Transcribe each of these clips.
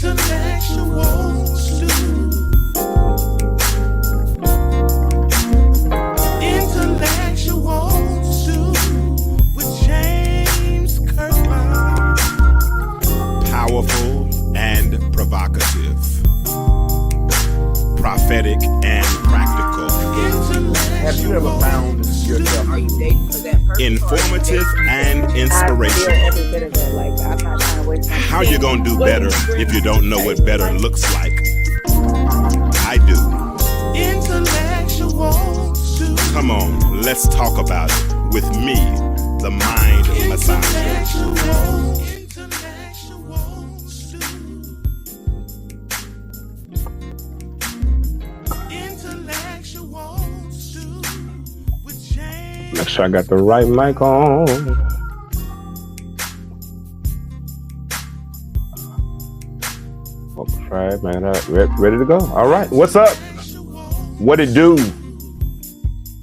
Intellectual stew. Intellectual stew with James Kirkland. Powerful and provocative, prophetic and practical, Have you ever found yourself? Are you dating for that person? informative and I feel inspirational. every bit of it. Like, I'm not trying to waste my How you gonna do better if you don't know what better looks like? I do. Intellectual stew. Come on, let's talk about it with me, the mind massager. Intellectual stew. Intellectual stew with James. Make sure I got the right mic on. Right, man. Ready to go? All right. What's up? What it do?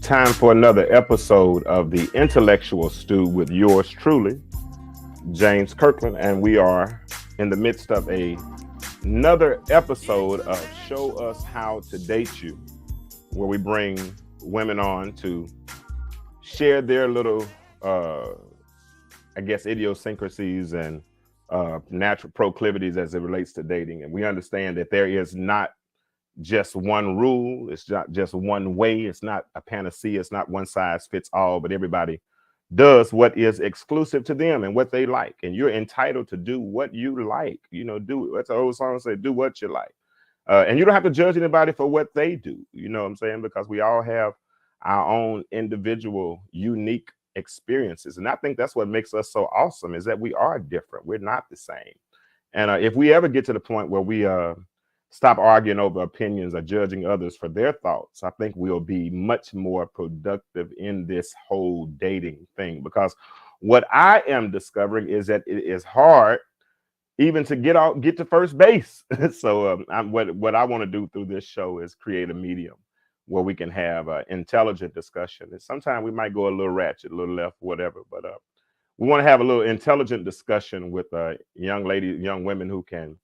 Time for another episode of the Intellectual Stew with yours truly, James Kirkland, and we are in the midst of another episode of Show Us How to Date You, where we bring women on to share their little, idiosyncrasies and natural proclivities as it relates to dating. And we understand that there is not just one rule. It's not just one way. It's not a panacea. It's not one size fits all, but everybody does what is exclusive to them and what they like. And you're entitled to do what you like. You know, that's the old song say, do what you like. And you don't have to judge anybody for what they do. You know what I'm saying? Because we all have our own individual, unique experiences. And I think that's what makes us so awesome, is that we are different. We're not the same. And if we ever get to the point where we stop arguing over opinions or judging others for their thoughts, I think we'll be much more productive in this whole dating thing. Because what I am discovering is that it is hard even to get to first base. So what I want to do through this show is create a medium where we can have intelligent discussion. And sometimes we might go a little ratchet, a little left, whatever. But we want to have a little intelligent discussion with young ladies, young women who can,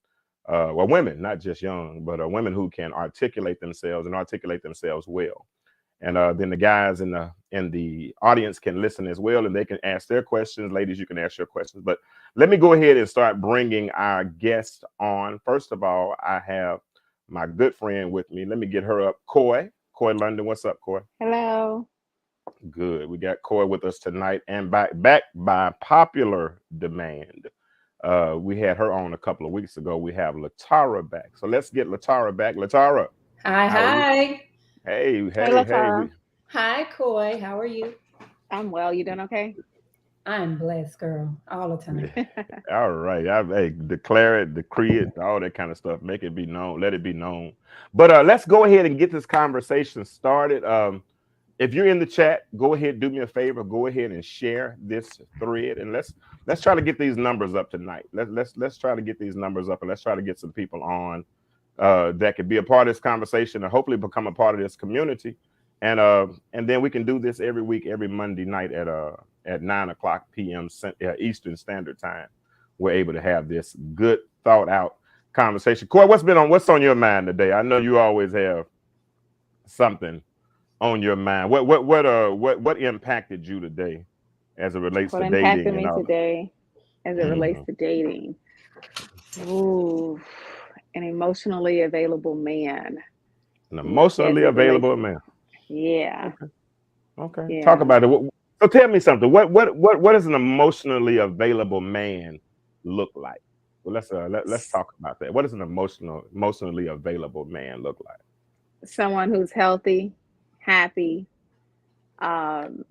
well, women, not just young, but women who can articulate themselves and articulate themselves well. And then the guys in the audience can listen as well, and they can ask their questions. Ladies, you can ask your questions. But let me go ahead and start bringing our guest on. First of all, I have my good friend with me. Let me get her up. Coy London. What's up, Coy? Hello. Good. We got Coy with us tonight, and back by popular demand. We had her on a couple of weeks ago. We have Latara back. So let's get Latara back. Latara. Hi. Hey. Latara. Hi, Coy. How are you? I'm well. You doing okay? I'm blessed, girl, all the time. All right. Hey, declare it, decree it, all that kind of stuff. Make it be known. Let it be known. But let's go ahead and get this conversation started. If you're in the chat, go ahead, do me a favor. Go ahead and share this thread, and let's try to get these numbers up tonight. Let's try to get these numbers up, and let's try to get some people on that could be a part of this conversation and hopefully become a part of this community. And then we can do this every week, every Monday night at 9:00 p.m. Eastern Standard Time. We're able to have this good thought out conversation. Coy, what's on your mind today? I know you always have something on your mind. What impacted you today as it relates to dating? What impacted me today as it relates to dating? Ooh, an emotionally available man. An emotionally available man. Yeah. Okay. Yeah. Talk about it. So tell me something. What does an emotionally available man look like? Well, let's talk about that. What does an emotionally available man look like? Someone who's healthy, happy, someone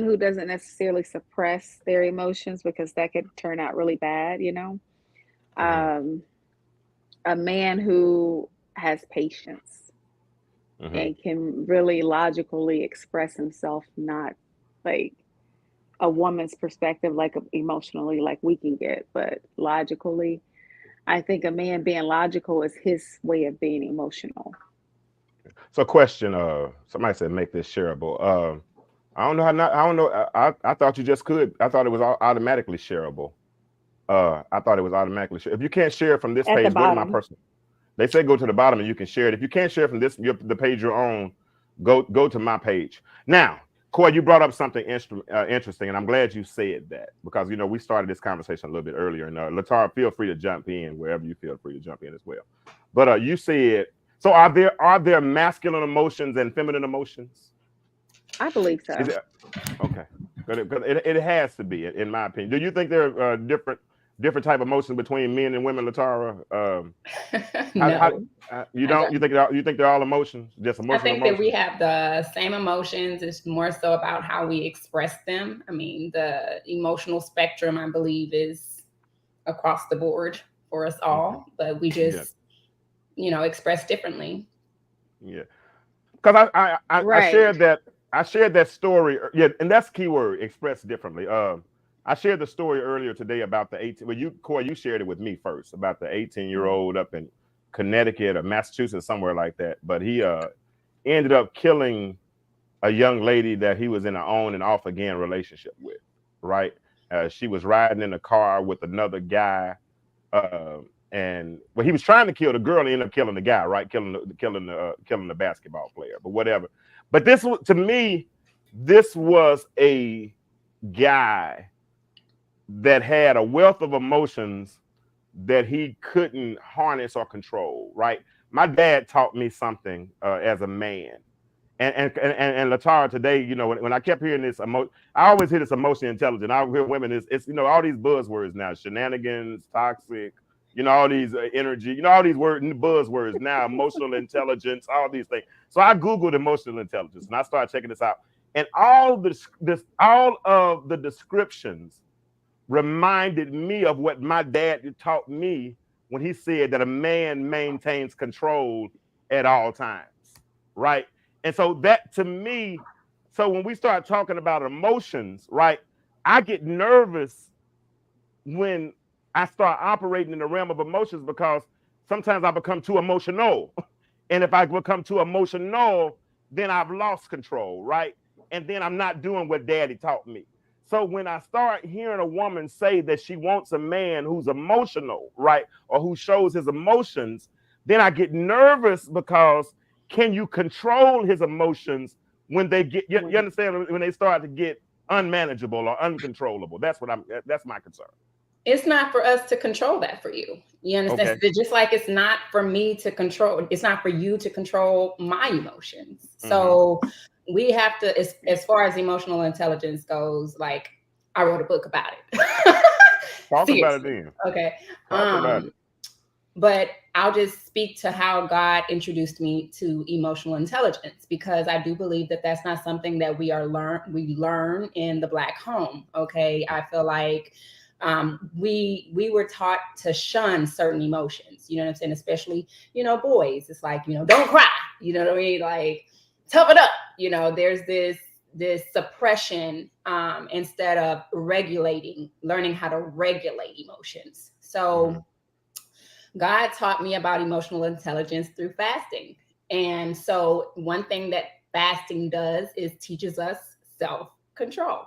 who doesn't necessarily suppress their emotions, because that could turn out really bad, you know. A man who has patience and can really logically express himself, not like a woman's perspective, like emotionally, like we can get, but logically. I think a man being logical is his way of being emotional. So, question. Somebody said make this shareable. I don't know how. I don't know. I thought you just could. I thought it was automatically shareable. I thought it was automatically shared. If you can't share from this At the page, go to my bottom. personal. They say go to the bottom and you can share it. If you can't share from the page you're on, go to my page. Now, Coy, you brought up something interesting, and I'm glad you said that, because we started this conversation a little bit earlier. And Latara, feel free to jump in wherever you feel free to jump in as well. But you said, so are there masculine emotions and feminine emotions? I believe so. Okay, it has to be, in my opinion. Do you think there are different type of emotions between men and women, Latara? No. You don't? You think they're all emotions? Just emotional I think emotions? that we have the same emotions. It's more so about how we express them. I mean, the emotional spectrum, I believe, is across the board for us all, but we just, express differently. Yeah, because I Right. shared that story. Yeah, and that's keyword, express differently. I shared the story earlier today about the 18. Well, Coy, you shared it with me first about the 18-year-old up in Connecticut or Massachusetts, somewhere like that. But he ended up killing a young lady that he was in an on and off again relationship with. Right? She was riding in a car with another guy, and he was trying to kill the girl. And ended up killing the guy. Right? Killing the basketball player. But whatever. But this was, to me, this was a guy that had a wealth of emotions that he couldn't harness or control. Right? My dad taught me something as a man, and Latara today, when I kept hearing this I always hear this emotionally intelligent. I hear women it's all these buzzwords now: shenanigans, toxic, all these energy, all these buzzwords now: emotional intelligence, all these things. So I googled emotional intelligence and I started checking this out, and all of the descriptions reminded me of what my dad taught me when he said that a man maintains control at all times, right? And so that, to me, so when we start talking about emotions, right, I get nervous when I start operating in the realm of emotions, because sometimes I become too emotional. And if I become too emotional, then I've lost control, right? And then I'm not doing what daddy taught me. So when I start hearing a woman say that she wants a man who's emotional, right, or who shows his emotions, then I get nervous, because can you control his emotions when they get, you understand, when they start to get unmanageable or uncontrollable? That's my concern. It's not for us to control that for you. You understand? Okay. Just like it's not for me to control, it's not for you to control my emotions. Mm-hmm. So we have to, as far as emotional intelligence goes, like, I wrote a book about it. Talk about it then. Okay. Talk about it. But I'll just speak to how God introduced me to emotional intelligence, because I do believe that that's not something that we learn in the Black home. Okay. I feel like we were taught to shun certain emotions, you know what I'm saying? Especially, boys. It's like, don't cry, you know what I mean? Like, tough it up. There's this suppression instead of learning how to regulate emotions. So God taught me about emotional intelligence through fasting. And so one thing that fasting does is teaches us self-control.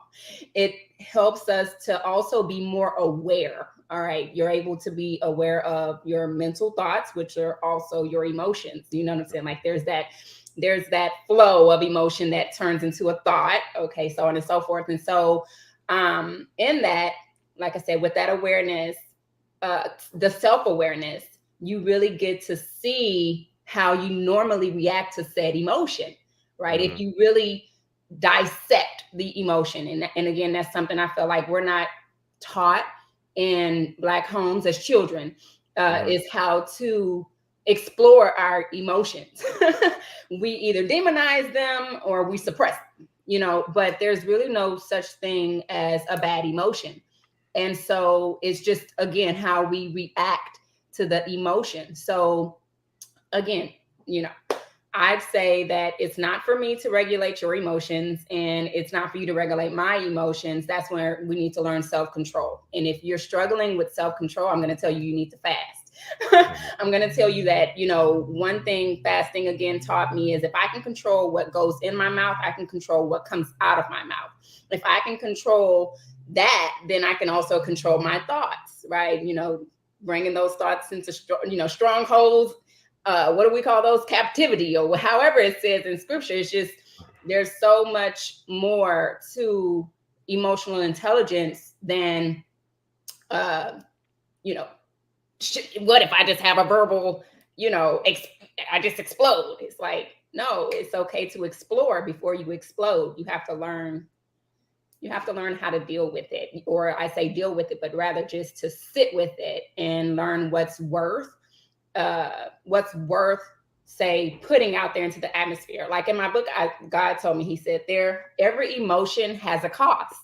It helps us to also be more aware. All right. You're able to be aware of your mental thoughts, which are also your emotions. You know what I'm saying? Like there's that flow of emotion that turns into a thought. Okay. So on and so forth. And so in that, like I said, with that awareness, the self-awareness, you really get to see how you normally react to said emotion, right? Mm-hmm. If you really dissect the emotion. And again, that's something I feel like we're not taught in Black homes as children, is how to explore our emotions. We either demonize them or we suppress them, but there's really no such thing as a bad emotion. And so it's just, again, how we react to the emotion. So again, I'd say that it's not for me to regulate your emotions, and it's not for you to regulate my emotions. That's where we need to learn self-control. And if you're struggling with self-control, I'm going to tell you need to fast. I'm going to tell you that, one thing fasting again taught me is if I can control what goes in my mouth, I can control what comes out of my mouth. If I can control that, then I can also control my thoughts, right? You know, bringing those thoughts into, strongholds. What do we call those? Captivity, or however it says in scripture. It's just, there's so much more to emotional intelligence than, what if I just have a verbal, I just explode. It's like, no, it's okay to explore before you explode. You have to learn how to deal with it, or I say deal with it, but rather just to sit with it and learn what's worth, say, putting out there into the atmosphere. Like in my book, God told me, he said, every emotion has a cost.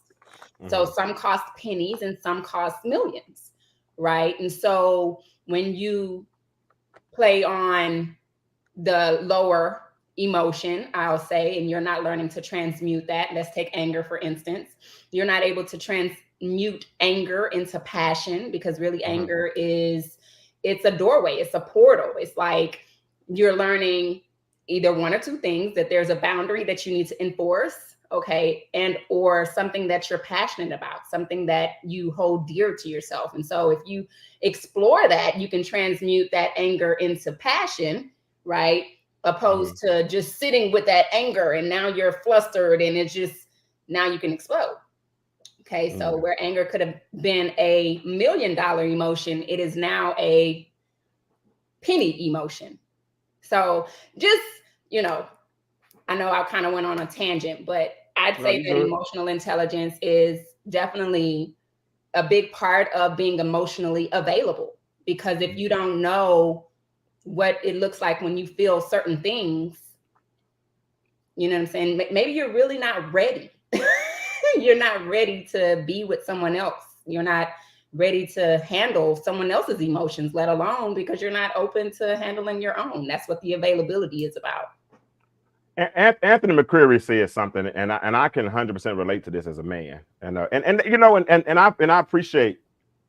Mm-hmm. So some cost pennies and some cost millions, right? And so when you play on the lower emotion, I'll say, and you're not learning to transmute that. Let's take anger, for instance. You're not able to transmute anger into passion, because really anger it's a doorway. It's a portal. It's like you're learning either one or two things: that there's a boundary that you need to enforce, okay, and or something that you're passionate about, something that you hold dear to yourself. And so if you explore that, you can transmute that anger into passion, right? Opposed to just sitting with that anger and now you're flustered and it's just, now you can explode. Okay, so where anger could have been $1 million emotion, it is now a penny emotion. So just, I know I kind of went on a tangent, but I'd say that emotional intelligence is definitely a big part of being emotionally available. Because if you don't know what it looks like when you feel certain things, you know what I'm saying? Maybe you're really not ready. You're not ready to be with someone else. You're not ready to handle someone else's emotions, let alone because you're not open to handling your own. That's what the availability is about. Anthony McCreary said something, and I can 100% relate to this as a man, and I appreciate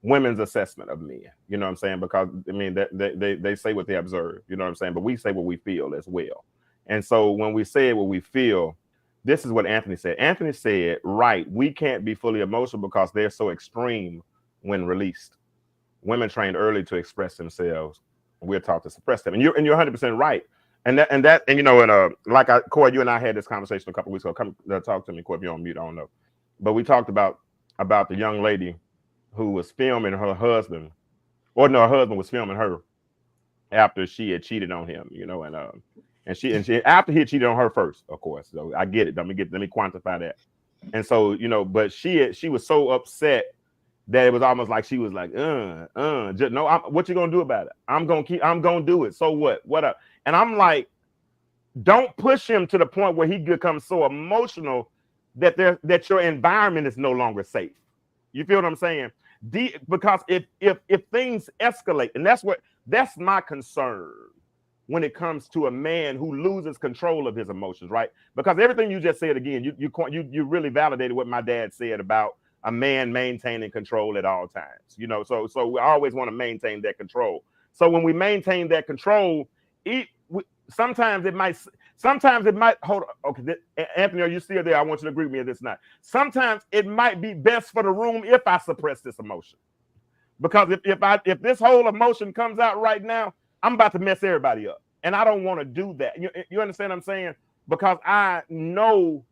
women's assessment of men. You know what I'm saying? Because I mean, they say what they observe. You know what I'm saying? But we say what we feel as well. And so when we say what we feel, this is what Anthony said. Anthony said, right, we can't be fully emotional because they're so extreme when released. Women trained early to express themselves. We're taught to suppress them. And you're 100% right. Corey, you and I had this conversation a couple of weeks ago. Come talk to me, Corey, if you're on mute, I don't know. But we talked about the young lady who was filming her husband, or no, her husband was filming her after she had cheated on him, and she after he had cheated on her first, of course. So I get it. Let me quantify that. And so, but she was so upset that it was almost like she was like, just, no, what you gonna do about it? I'm gonna do it. So what? What up? And I'm like, don't push him to the point where he becomes so emotional that your environment is no longer safe. You feel what I'm saying? Because if things escalate, and that's my concern when it comes to a man who loses control of his emotions, right? Because everything you just said, again, you really validated what my dad said about a man maintaining control at all times. So we always want to maintain that control. So when we maintain that control, sometimes it might hold on. Okay, Anthony, are you still there? I want you to agree with me on this night. Sometimes it might be best for the room if I suppress this emotion, because if this whole emotion comes out right now, I'm about to mess everybody up, and I don't want to do that. You understand what I'm saying? Because I know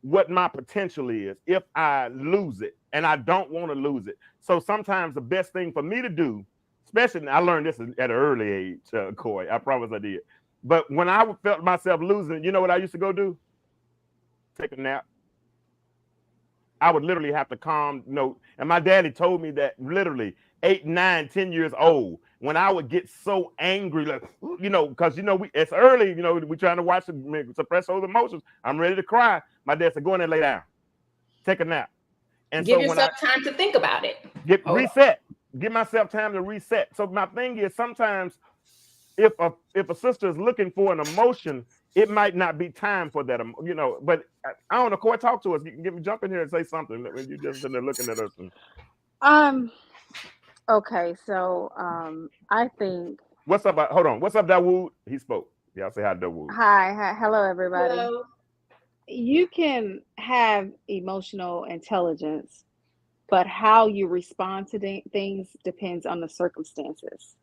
what my potential is if I lose it, and I don't want to lose it. So sometimes the best thing for me to do, especially I learned this at an early age, Corey, I promise I did. But when I felt myself losing, you know what I used to go do? Take a nap. I would literally have to and my daddy told me that literally 8, 9, 10 years old, when I would get so angry, like, because it's early, we're trying to suppress those emotions. I'm ready to cry. My dad said, go in there and lay down. Take a nap. And give yourself time to think about it. Reset. Give myself time to reset. So my thing is, sometimes if a sister is looking for an emotion, it might not be time for that, but I don't know. Corey, talk to us. You can jump in here and say something when you just in there looking at us. Okay, so I think. What's up? Hold on. What's up, Dawood? He spoke. Y'all say hi, Dawood. Hi, hello, everybody. Hello. You can have emotional intelligence but how you respond to things depends on the circumstances.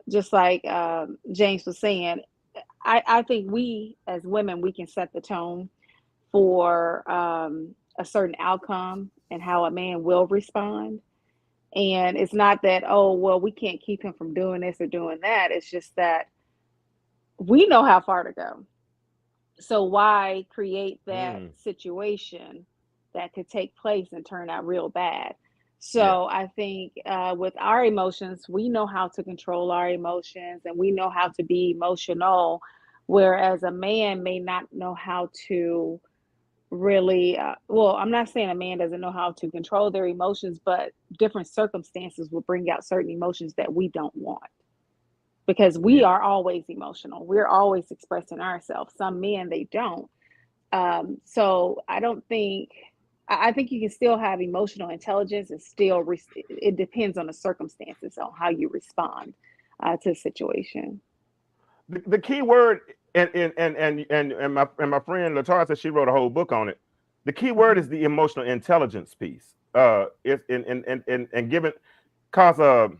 Just like James was saying, I think we as women, we can set the tone for a certain outcome and how a man will respond. And it's not that, oh, well, we can't keep him from doing this or doing that. It's just that we know how far to go. So why create that situation that could take place and turn out real bad? So I think with our emotions, we know how to control our emotions and we know how to be emotional, whereas a man may not know how to really well, I'm not saying a man doesn't know how to control their emotions, but different circumstances will bring out certain emotions that we don't want, because we are always emotional. We're always expressing ourselves. Some men, they don't. So I think you can still have emotional intelligence and still it depends on the circumstances on how you respond to the situation. The key word, and my friend Latara said she wrote a whole book on it. The key word is the emotional intelligence piece. And given, cause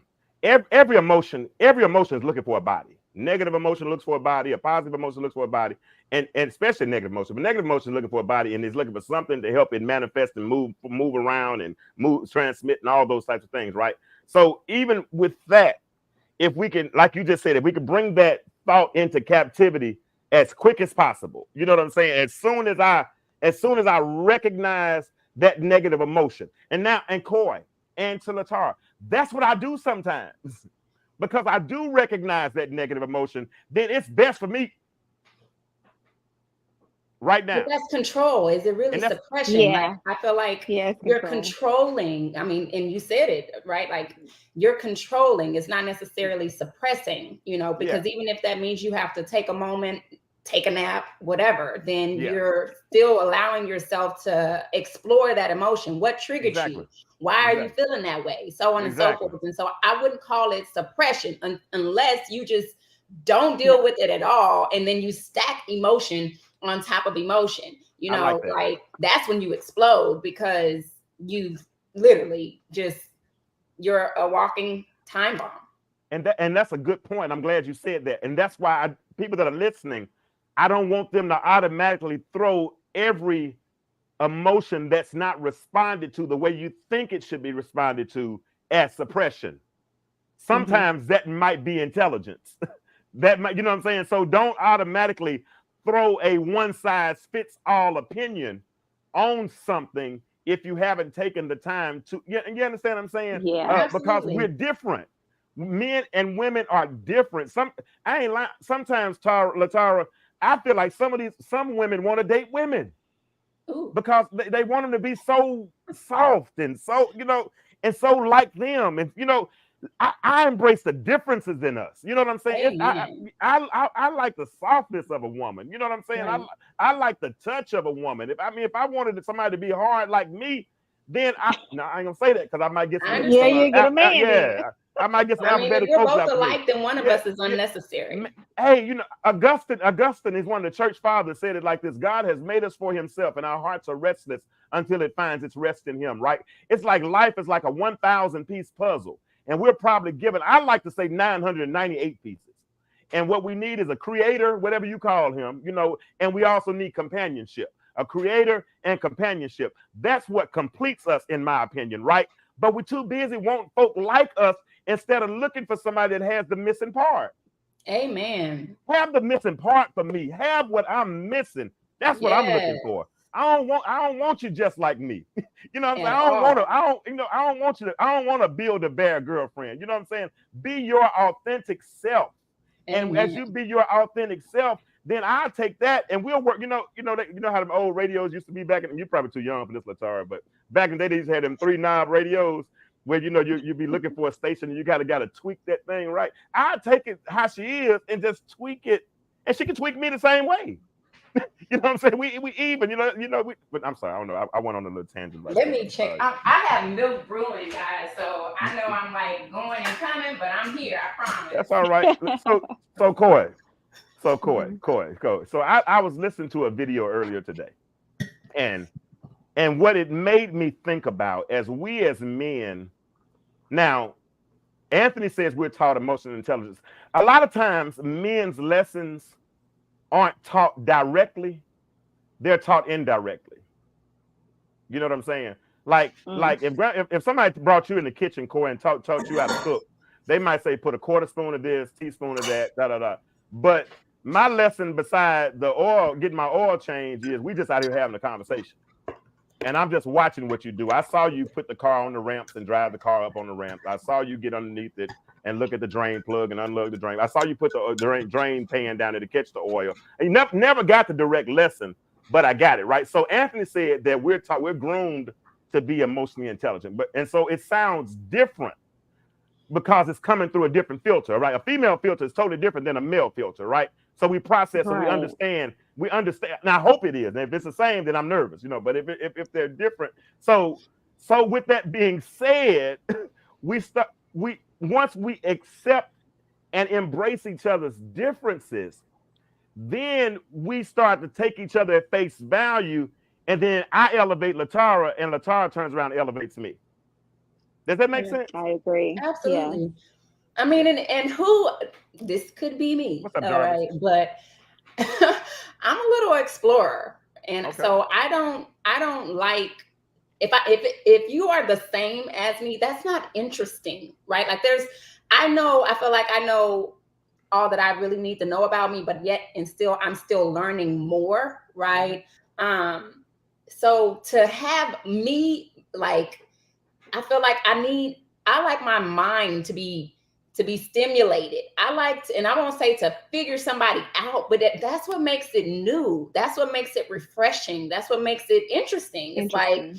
every emotion is looking for a body. Negative emotion looks for a body. A positive emotion looks for a body, and especially negative emotion. But negative emotion is looking for a body, and is looking for something to help it manifest and move around and transmit and all those types of things, right? So even with that, if we can, like you just said, if we could bring that thought into captivity as quick as possible, you know what I'm saying? As soon as I recognize that negative emotion, and Coy and to Latara, that's what I do sometimes. Because I do recognize that negative emotion, then it's best for me right now. But that's control. Is it really suppression? Yeah. Like, I feel like you're controlling. I mean, and you said it, right? Like, you're controlling. It's not necessarily suppressing, you know, because even if that means you have to take a moment, take a nap, whatever, then you're still allowing yourself to explore that emotion. What triggered you? Why are you feeling that way? So on and so forth. And so I wouldn't call it suppression unless you just don't deal with it at all. And then you stack emotion on top of emotion. You know, like that's when you explode, because you literally you're a walking time bomb. And that's a good point. I'm glad you said that. And that's why people that are listening, I don't want them to automatically throw every emotion that's not responded to the way you think it should be responded to as suppression. Sometimes that might be intelligence. That might, you know what I'm saying? So don't automatically throw a one-size-fits-all opinion on something if you haven't taken the time to. You understand what I'm saying? Yeah, because we're different. Men and women are different. I ain't lying. Sometimes, Latara, I feel like some women want to date women. Ooh. Because they want them to be so soft and so, you know, and so like them. And, you know, I embrace the differences in us. You know what I'm saying? I like the softness of a woman. You know what I'm saying? Right. I like the touch of a woman. If I wanted somebody to be hard like me, then I ain't gonna say that because I might get some. You get a man. I might get some alphabetic. If you're both alike, then one of us is unnecessary. Hey, you know, Augustine is one of the church fathers, said it like this: God has made us for himself, and our hearts are restless until it finds its rest in him, right? It's like life is like a 1,000-piece puzzle, and we're probably given, I like to say, 998 pieces. And what we need is a creator, whatever you call him, you know, and we also need companionship, a creator and companionship. That's what completes us, in my opinion, right? But we're too busy wanting folk like us instead of looking for somebody that has the missing part. Amen. Have the missing part for me. Have what I'm missing. That's what I'm looking for. I don't want you just like me. You know what I'm saying? I don't want to build a bear girlfriend. You know what I'm saying? Be your authentic self. And as you be your authentic self, then I'll take that and we'll work. You know how the old radios used to be back in, you're probably too young for this, Latara, but back in the day, they used to have them 3-knob radios where, you know, you'd be looking for a station and you got to tweak that thing, right? I'll take it how she is and just tweak it, and she can tweak me the same way. You know what I'm saying? We even, but I'm sorry, I don't know. I went on a little tangent. Let me check. I have milk brewing, guys, so I know I'm like going and coming, but I'm here, I promise. That's all right. So Coy. So I was listening to a video earlier today, and And what it made me think about as we as men, now, Anthony says we're taught emotional intelligence. A lot of times men's lessons aren't taught directly, they're taught indirectly. You know what I'm saying? Like if somebody brought you in the kitchen, Corey, and taught you how to cook, they might say put a quarter spoon of this, teaspoon of that, da da da. But my lesson beside the oil, getting my oil change, is we just out here having a conversation. And I'm just watching what you do. I saw you put the car on the ramps and drive the car up on the ramps. I saw you get underneath it and look at the drain plug and unplug the drain. I saw you put the drain pan down there to catch the oil. And you never got the direct lesson, but I got it, right? So Anthony said that we're groomed to be emotionally intelligent. And so it sounds different because it's coming through a different filter, right? A female filter is totally different than a male filter, right? So we process and we understand. We understand. Now I hope it is. And if it's the same, then I'm nervous, but if they're different. So with that being said, once we accept and embrace each other's differences, then we start to take each other at face value. And then I elevate Latara and Latara turns around and elevates me. Does that make sense? I agree. Absolutely. Yeah. I mean, and who, this could be me. What's up, all Jarvis? right, but I'm a little explorer. And so I don't like, if you are the same as me, that's not interesting, right? Like I feel like I know all that I really need to know about me, but yet I'm still learning more, right? So to have me, like, I feel like I like my mind to be stimulated. And I won't say to figure somebody out, but that's what makes it new. That's what makes it refreshing. That's what makes it interesting. It's like,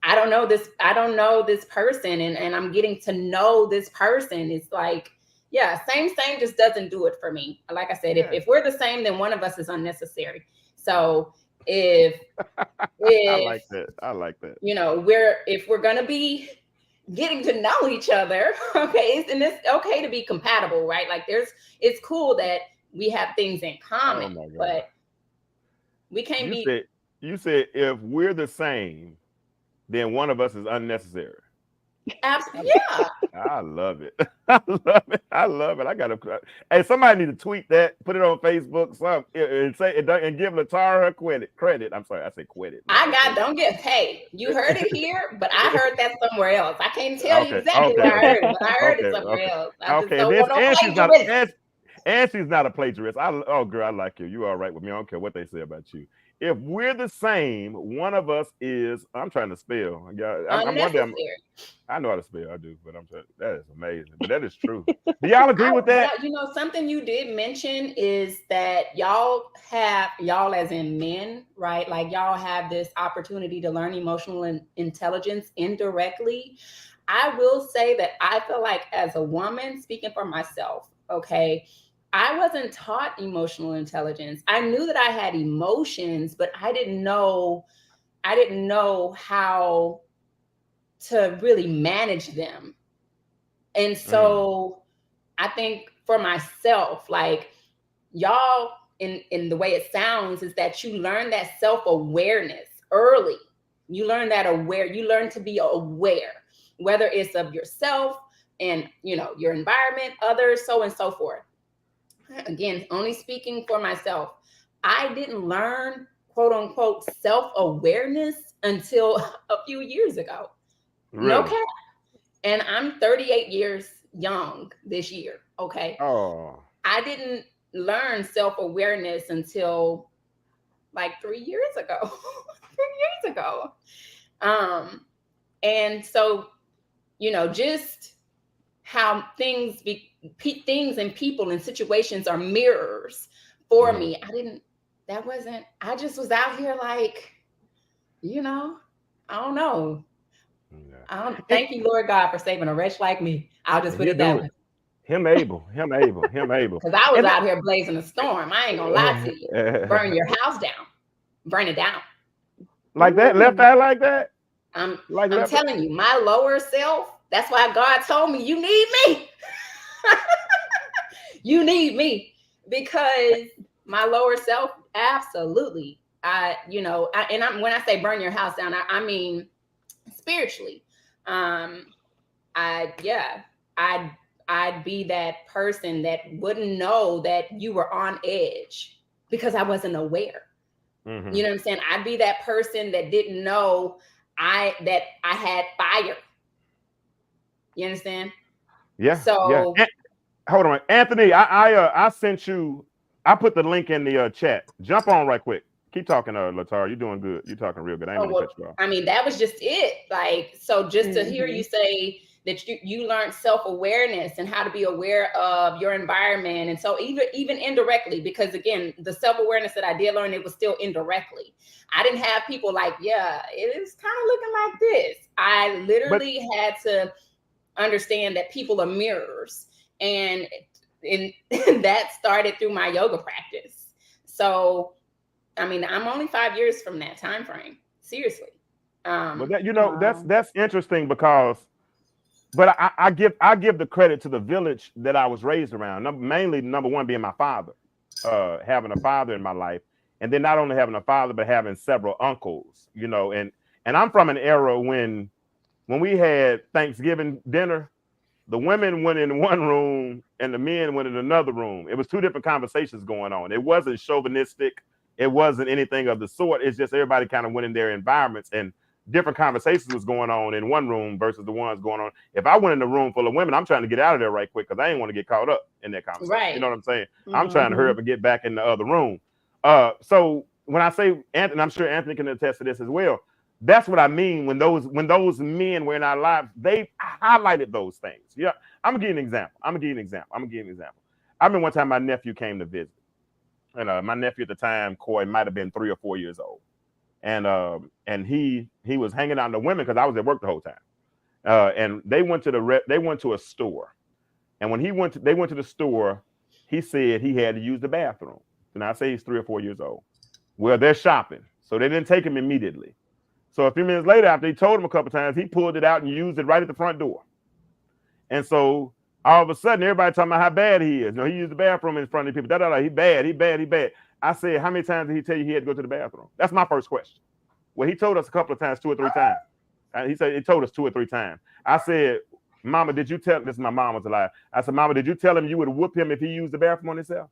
I don't know this person and I'm getting to know this person. It's like, yeah, same just doesn't do it for me. Like I said, if we're the same, then one of us is unnecessary. So if I like that. If we're gonna be getting to know each other, okay, and it's okay to be compatible, right? Like it's cool that we have things in common, but we can't be. You said if we're the same, then one of us is unnecessary. Absolutely, yeah. I love it. I love it. I gotta. Hey, somebody need to tweet that, put it on Facebook, and give Latara her credit. I'm sorry, I said credit. Don't get paid. You heard it here, but I heard that somewhere else. I can't tell you exactly where I heard it, but I heard it somewhere else. And she's not a plagiarist. Girl, I like you. You all right with me? I don't care what they say about you. If we're the same, one of us is. I'm trying to spell. I know how to spell. I do, but I'm trying. That is amazing. But that is true. Do y'all agree with that? Something you did mention is that y'all as in men, right? Like y'all have this opportunity to learn emotional intelligence indirectly. I will say that I feel like as a woman, speaking for myself, okay, I wasn't taught emotional intelligence. I knew that I had emotions, but I didn't know how to really manage them. And so I think for myself, like y'all in the way it sounds is that you learn that self-awareness early. You learn to be aware, whether it's of yourself and, your environment, others, so and so forth. Again, only speaking for myself, I didn't learn quote unquote self-awareness until a few years ago. Really? No cap. And I'm 38 years young this year. Okay. Oh. I didn't learn self-awareness until like 3 years ago. 3 years ago. And so, just how things and people and situations are mirrors for me. I just was out here like, I don't know. Yeah. Thank you, Lord God, for saving a wretch like me. I'll just put it that way. Him able. Because I was out here blazing a storm. I ain't gonna lie to you. Burn your house down. Burn it down. Like that? Left eye like that? I'm telling you, my lower self, that's why God told me, you need me. You need me. Because my lower self, absolutely. when I say burn your house down, I mean spiritually. I'd be that person that wouldn't know that you were on edge because I wasn't aware. Mhm. You know what I'm saying? I'd be that person that didn't know that I had fire. You understand? Yeah. So Hold on, Anthony. I sent you. I put the link in the chat. Jump on right quick. Keep talking, Latara. You're doing good. You're talking real good. I ain't gonna cut you off. I mean, that was just it. Like, so just to hear you say that you learned self-awareness and how to be aware of your environment. And so even indirectly, because again, the self-awareness that I did learn, it was still indirectly. I didn't have people like, yeah, it is kind of looking like this. I literally had to understand that people are mirrors. And that started through my yoga practice. So, I mean, I'm only 5 years from that time frame. Seriously. But that, that's interesting because, but I give the credit to the village that I was raised around. Mainly, number one being my father, having a father in my life, and then not only having a father but having several uncles. And I'm from an era when we had Thanksgiving dinner. The women went in one room and the men went in another room. It was two different conversations going on. It wasn't chauvinistic. It wasn't anything of the sort. It's just everybody kind of went in their environments and different conversations was going on in one room versus the ones going on. If I went in a room full of women, I'm trying to get out of there right quick because I ain't want to get caught up in that conversation. Right. You know what I'm saying? I'm trying to hurry up and get back in the other room. So when I say Anthony, I'm sure Anthony can attest to this as well. That's what I mean when those men were in our lives, they highlighted those things. Yeah, I'm gonna give you an example. I remember one time my nephew came to visit, and my nephew at the time, Coy, might have been 3 or 4 years old, and he was hanging out with the women because I was at work the whole time, and they went to a store, and when they went to the store, he said he had to use the bathroom, and I say he's 3 or 4 years old. Well, they're shopping, so they didn't take him immediately. So a few minutes later, after he told him a couple times, he pulled it out and used it right at the front door. And so all of a sudden, everybody talking about how bad he is. He used the bathroom in front of people. He bad. I said, how many times did he tell you he had to go to the bathroom? That's my first question. Well, he told us a couple of times, 2 or 3 times. He said he told us 2 or 3 times. I said, Mama, did you tell? This is my mom was alive. I said, Mama, did you tell him you would whoop him if he used the bathroom on himself?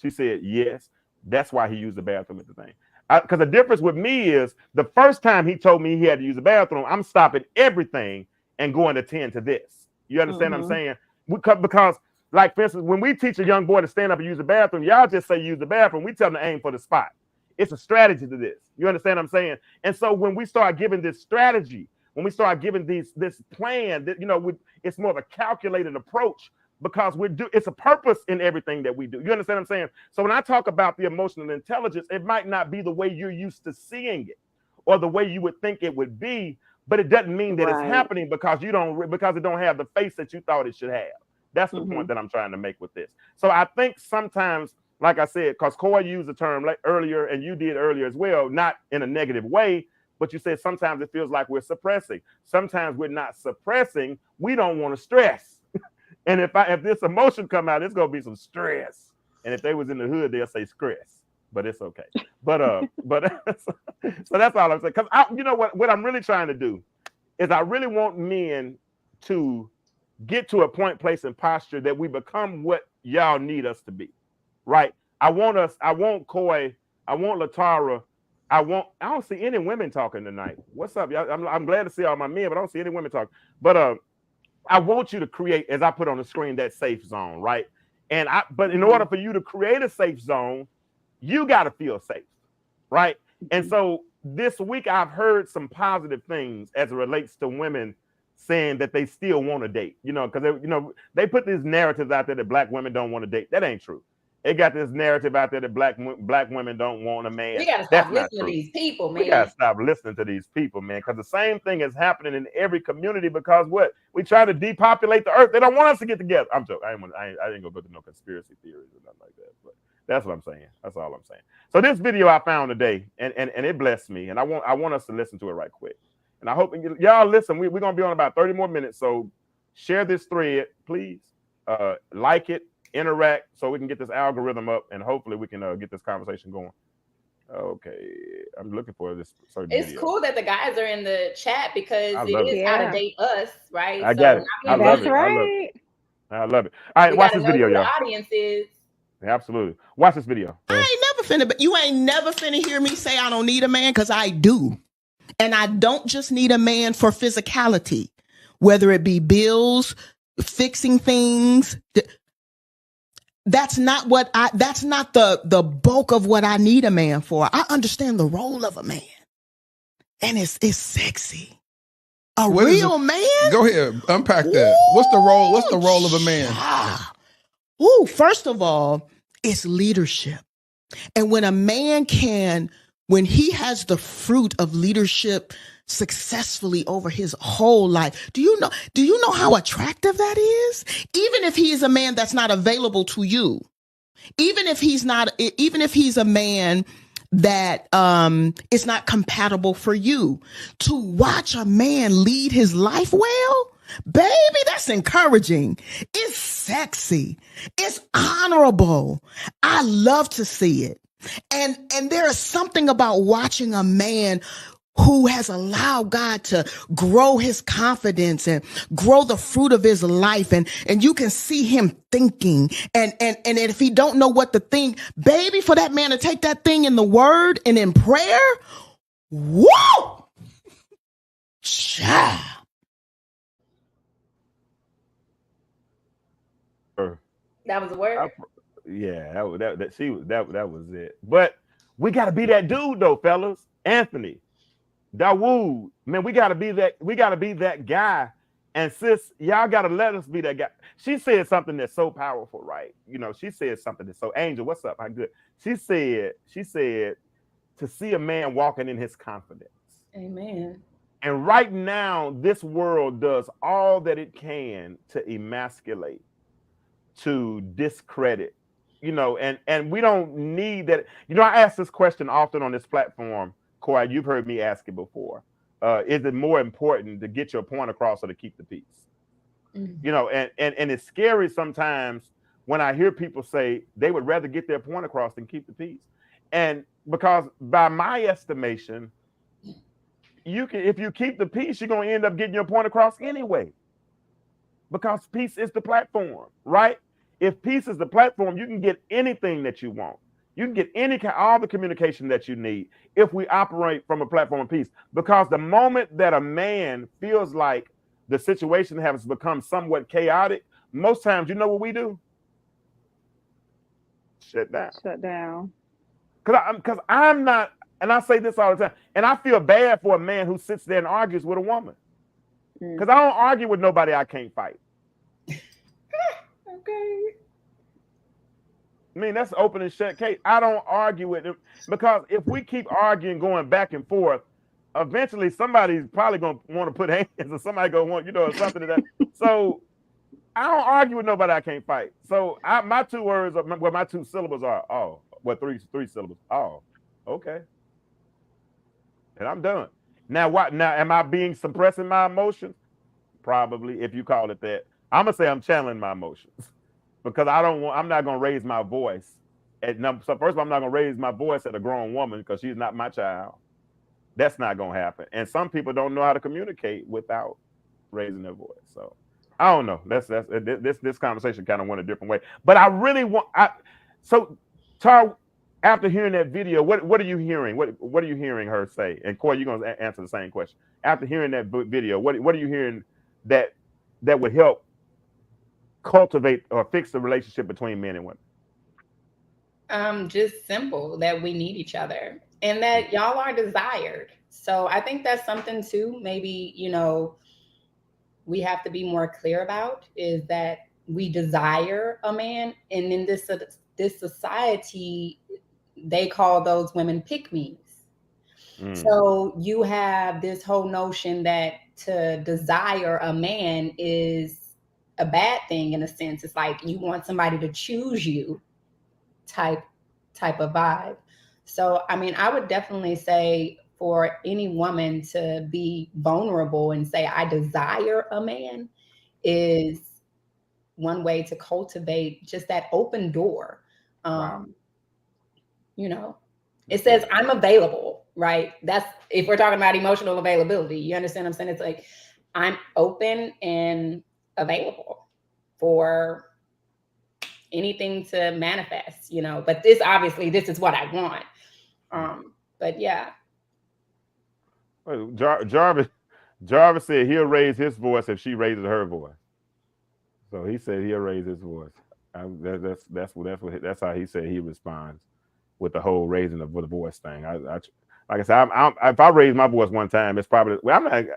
She said, yes. That's why he used the bathroom at the thing. Because the difference with me is the first time he told me he had to use the bathroom, I'm stopping everything and going to tend to this. You understand what I'm saying? Because, like, for instance, when we teach a young boy to stand up and use the bathroom, y'all just say use the bathroom. We tell them to aim for the spot. It's a strategy to this. You understand what I'm saying? And so when we start giving this strategy, when we start giving this plan, that it's more of a calculated approach. Because it's a purpose in everything that we do. You understand what I'm saying? So when I talk about the emotional intelligence, it might not be the way you're used to seeing it or the way you would think it would be, but it doesn't mean that it's happening because it don't have the face that you thought it should have. That's the point that I'm trying to make with this. So I think sometimes, like I said, because Coy used the term earlier and you did earlier as well, not in a negative way, but you said sometimes it feels like we're suppressing. Sometimes we're not suppressing. We don't want to stress. And if this emotion come out, it's gonna be some stress. And if they was in the hood, they'll say stress, but it's okay. But so that's all I'm saying. Because what I'm really trying to do is I really want men to get to a point, place, and posture that we become what y'all need us to be, right? I want Coy, I want Latara, I don't see any women talking tonight. What's up, y'all? I'm glad to see all my men, but I don't see any women talking. But I want you to create, as I put on the screen, that safe zone, right? But in order for you to create a safe zone, you got to feel safe, right? And so this week I've heard some positive things as it relates to women saying that they still want to date, because they put these narratives out there that black women don't want to date. That ain't true. They got this narrative out there that black women don't want a man. We gotta stop listening to these people, man. We gotta stop listening to these people, man, because the same thing is happening in every community. Because what? We try to depopulate the earth. They don't want us to get together. I'm joking. I ain't gonna go to no conspiracy theories or nothing like that. But that's what I'm saying. That's all I'm saying. So this video I found today, and it blessed me, and I want us to listen to it right quick. And I hope y'all listen. We're gonna be on about 30 more minutes. So share this thread, please. Like it. Interact so we can get this algorithm up and hopefully we can get this conversation going. Okay, I'm looking for this certain It's video. cool that the guys are in the chat because I it love is it. how to Yeah, date us, right? I So got not it. I being love that's it. vulnerable. I love it. right. I love it. All right, We watch got to this know video, who the y'all. audience is. Absolutely. Watch this video. You ain't never finna hear me say I don't need a man, because I do. And I don't just need a man for physicality, whether it be bills, fixing things. That's not the bulk of what I need a man for. I understand the role of a man. And it's sexy. A What is real it? man? Go ahead, unpack that. What's the role? What's the role of a man? First of all, it's leadership. And when he has the fruit of leadership successfully over his whole life, do you know how attractive that is? Even if he is a man that's not available to you, even if he's a man that is not compatible for you, to watch a man lead his life well, baby, that's encouraging. It's sexy. It's honorable. I love to see it. And there is something about watching a man who has allowed God to grow his confidence and grow the fruit of his life. And you can see him thinking. And if he don't know what to think, baby, for that man to take that thing in the word and in prayer, whoa! Child. That was a word. Yeah, that was it. But we got to be that dude though, fellas. Anthony, Dawood, man, we got to be that guy. And sis, y'all got to let us be that guy. She said something that's so powerful, right? You know, she said something that's so, Angel, what's up? How good? She said to see a man walking in his confidence. Amen. And right now, this world does all that it can to emasculate, to discredit, you know, and we don't need that. You know, I ask this question often on this platform, Corey, you've heard me ask it before. Is it more important to get your point across or to keep the peace? Mm-hmm. You know, and it's scary sometimes when I hear people say they would rather get their point across than keep the peace. And because by my estimation, if you keep the peace, you're going to end up getting your point across anyway. Because peace is the platform, right? If peace is the platform, you can get anything that you want. You can get all the communication that you need if we operate from a platform of peace. Because the moment that a man feels like the situation has become somewhat chaotic, most times, you know what we do? Shut down. Because I'm not, and I say this all the time, and I feel bad for a man who sits there and argues with a woman. Because I don't argue with nobody I can't fight. Okay. I mean, that's open and shut case. I don't argue with them because if we keep arguing, going back and forth, eventually somebody's probably going to want to put hands or somebody going to want, you know, or something like that. So I don't argue with nobody I can't fight. So my two words, my two syllables are, three syllables. Oh, okay. And I'm done. Now, am I suppressing my emotions? Probably, if you call it that. I'm going to say I'm channeling my emotions. Because I'm not going to raise my voice so first of all, I'm not going to raise my voice at a grown woman because she's not my child. That's not going to happen. And some people don't know how to communicate without raising their voice. So I don't know. This conversation kind of went a different way. But I really so Tar, after hearing that video, what are you hearing? What are you hearing her say? And Corey, you're going to answer the same question. After hearing that video, what are you hearing that would help cultivate or fix the relationship between men and women? Just simple, that we need each other and that y'all are desired. So I think that's something too, maybe, you know, we have to be more clear about, is that we desire a man. And in this society, they call those women pick-me's. So you have this whole notion that to desire a man is a bad thing. In a sense, it's like you want somebody to choose you type of vibe. So I mean, I would definitely say for any woman to be vulnerable and say I desire a man is one way to cultivate just that open door. Wow. You know, It says I'm available, right? That's if we're talking about emotional availability. You understand what I'm saying? It's like I'm open and available for anything to manifest, you know. But this obviously this is what I want. But yeah. Jarvis said he'll raise his voice if she raises her voice. So he said he'll raise his voice. That's how he said he responds with the whole raising of the voice thing. Like I said, if I raise my voice one time, it's probably like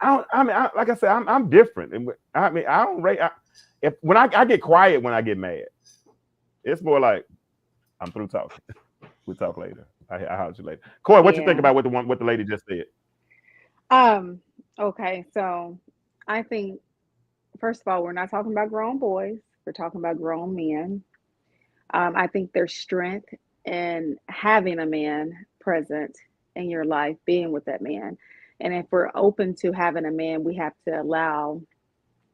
I said, I'm different. I mean, I don't rate. When I get quiet when I get mad, it's more like I'm through talking. We'll talk later. I holler you later. Corey, what you think about what the lady just said? Okay, so I think first of all, we're not talking about grown boys. We're talking about grown men. I think there's strength in having a man present in your life, being with that man. And if we're open to having a man, we have to allow.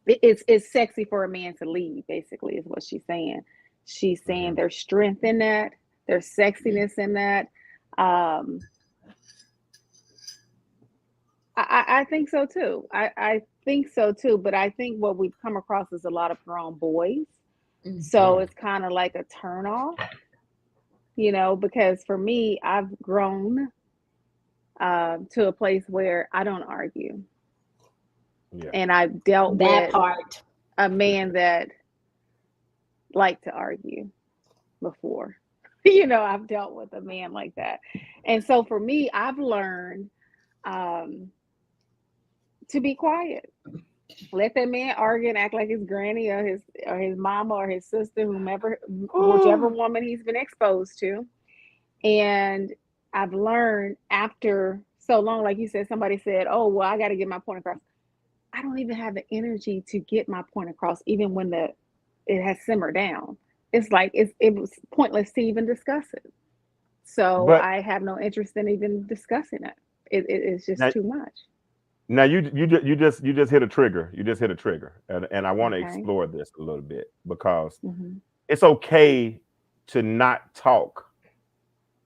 It's sexy for a man to lead. Basically, is what she's saying. She's saying there's strength in that. There's sexiness in that. I think so too. I think so too. But I think what we've come across is a lot of grown boys. So it's kind of like a turn off, you know, because for me, I've grown to a place where I don't argue. Yeah. And I've dealt with a man that liked to argue before. You know, I've dealt with a man like that. And so for me, I've learned to be quiet. Let that man argue and act like his granny or his mama or his sister, whichever woman he's been exposed to. And I've learned after so long, like you said, somebody said, oh, well, I got to get my point across. I don't even have the energy to get my point across, even when it has simmered down. It's like it was pointless to even discuss it. So I have no interest in even discussing it. It's just too much. Now you just hit a trigger. You just hit a trigger, and I want to explore this a little bit because it's okay to not talk,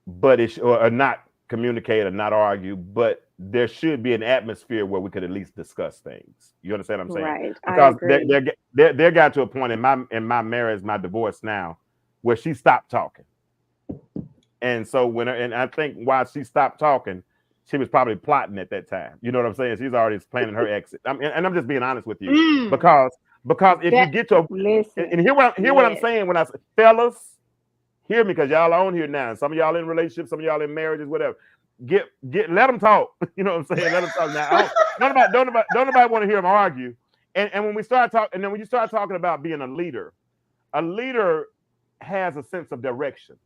but or not communicate or not argue, but there should be an atmosphere where we could at least discuss things. You understand what I'm saying? Right. Because there got to a point in my marriage, my divorce now, where she stopped talking, and so and I think while she stopped talking, she was probably plotting at that time. You know what I'm saying? She's already planning her exit. And I'm just being honest with you because if you get to and hear what I'm saying when I say, fellas, hear me because y'all are on here now. Some of y'all in relationships, some of y'all in marriages, whatever. Let them talk. You know what I'm saying? Let them talk now. Don't nobody want to hear them argue. And when we start talking, and then when you start talking about being a leader has a sense of direction.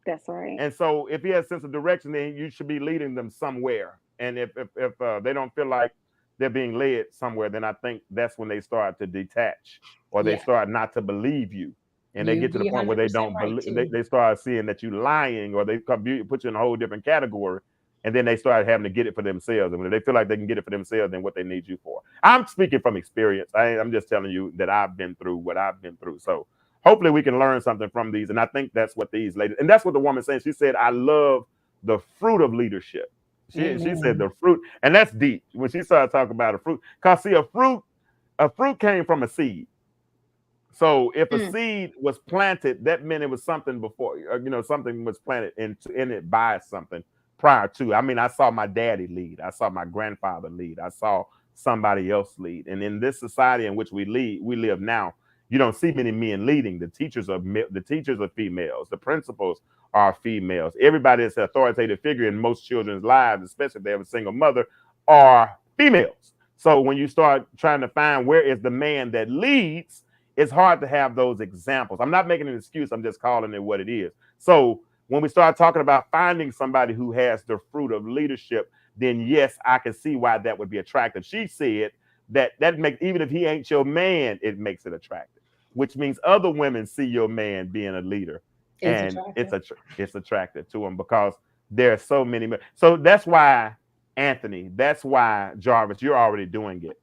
That's right. And so if he has a sense of direction, then you should be leading them somewhere. And if they don't feel like they're being led somewhere, then I think that's when they start to detach or they start not to believe you. And they get to the point where they don't believe, they start seeing that you're lying, or they put you in a whole different category. And then they start having to get it for themselves. And when they feel like they can get it for themselves, then what they need you for. I'm speaking from experience. I'm just telling you that I've been through what I've been through. So hopefully we can learn something from these. And I think that's what these ladies, and that's what the woman said. She said, I love the fruit of leadership. She said the fruit, and that's deep when she started talking about a fruit. Because see, a fruit came from a seed. So if a seed was planted, that meant it was something before, something was planted in it by something prior to. I mean, I saw my daddy lead. I saw my grandfather lead. I saw somebody else lead. And in this society in which we live now, you don't see many men leading. The teachers are females. The principals are females. Everybody that's an authoritative figure in most children's lives, especially if they have a single mother, are females. So when you start trying to find where is the man that leads, it's hard to have those examples. I'm not making an excuse. I'm just calling it what it is. So when we start talking about finding somebody who has the fruit of leadership, then yes, I can see why that would be attractive. She said that makes, even if he ain't your man, it makes it attractive, which means other women see your man being a leader, and it's attractive to them because there are so many men. So that's why Anthony, that's why Jarvis, you're already doing it.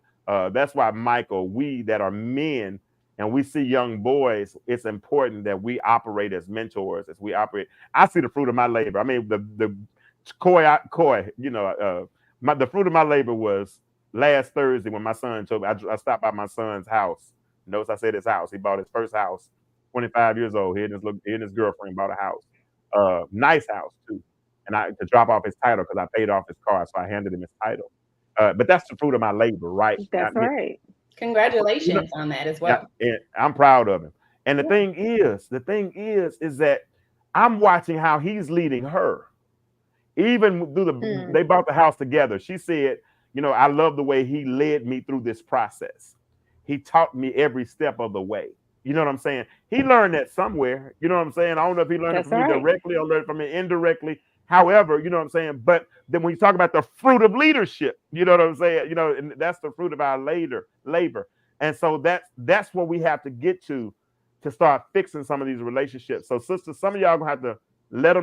That's why Michael, we that are men and we see young boys, it's important that we operate as mentors, as we operate. I see the fruit of my labor. I mean, the Coy, you know, the fruit of my labor was last Thursday when my son told me. I stopped by my son's house. Notice I said his house. He bought his first house. 25 years old. He and his girlfriend bought a house. Nice house too. And I to drop off his title because I paid off his car, so I handed him his title. But that's the fruit of my labor, right? I That's mean, right. Congratulations on that as well. and I'm proud of him. And the thing is that I'm watching how he's leading her. Even through Mm. they bought the house together. She said, you know, I love the way he led me through this process. He taught me every step of the way. You know what I'm saying? He learned that somewhere. You know what I'm saying? I don't know if he learned it That's from me right. directly or learned it from me indirectly. However, you know what I'm saying? But then when you talk about the fruit of leadership, you know what I'm saying? You know, and that's the fruit of our labor. And so that's what we have to get to start fixing some of these relationships. So, sisters, some of y'all gonna have to let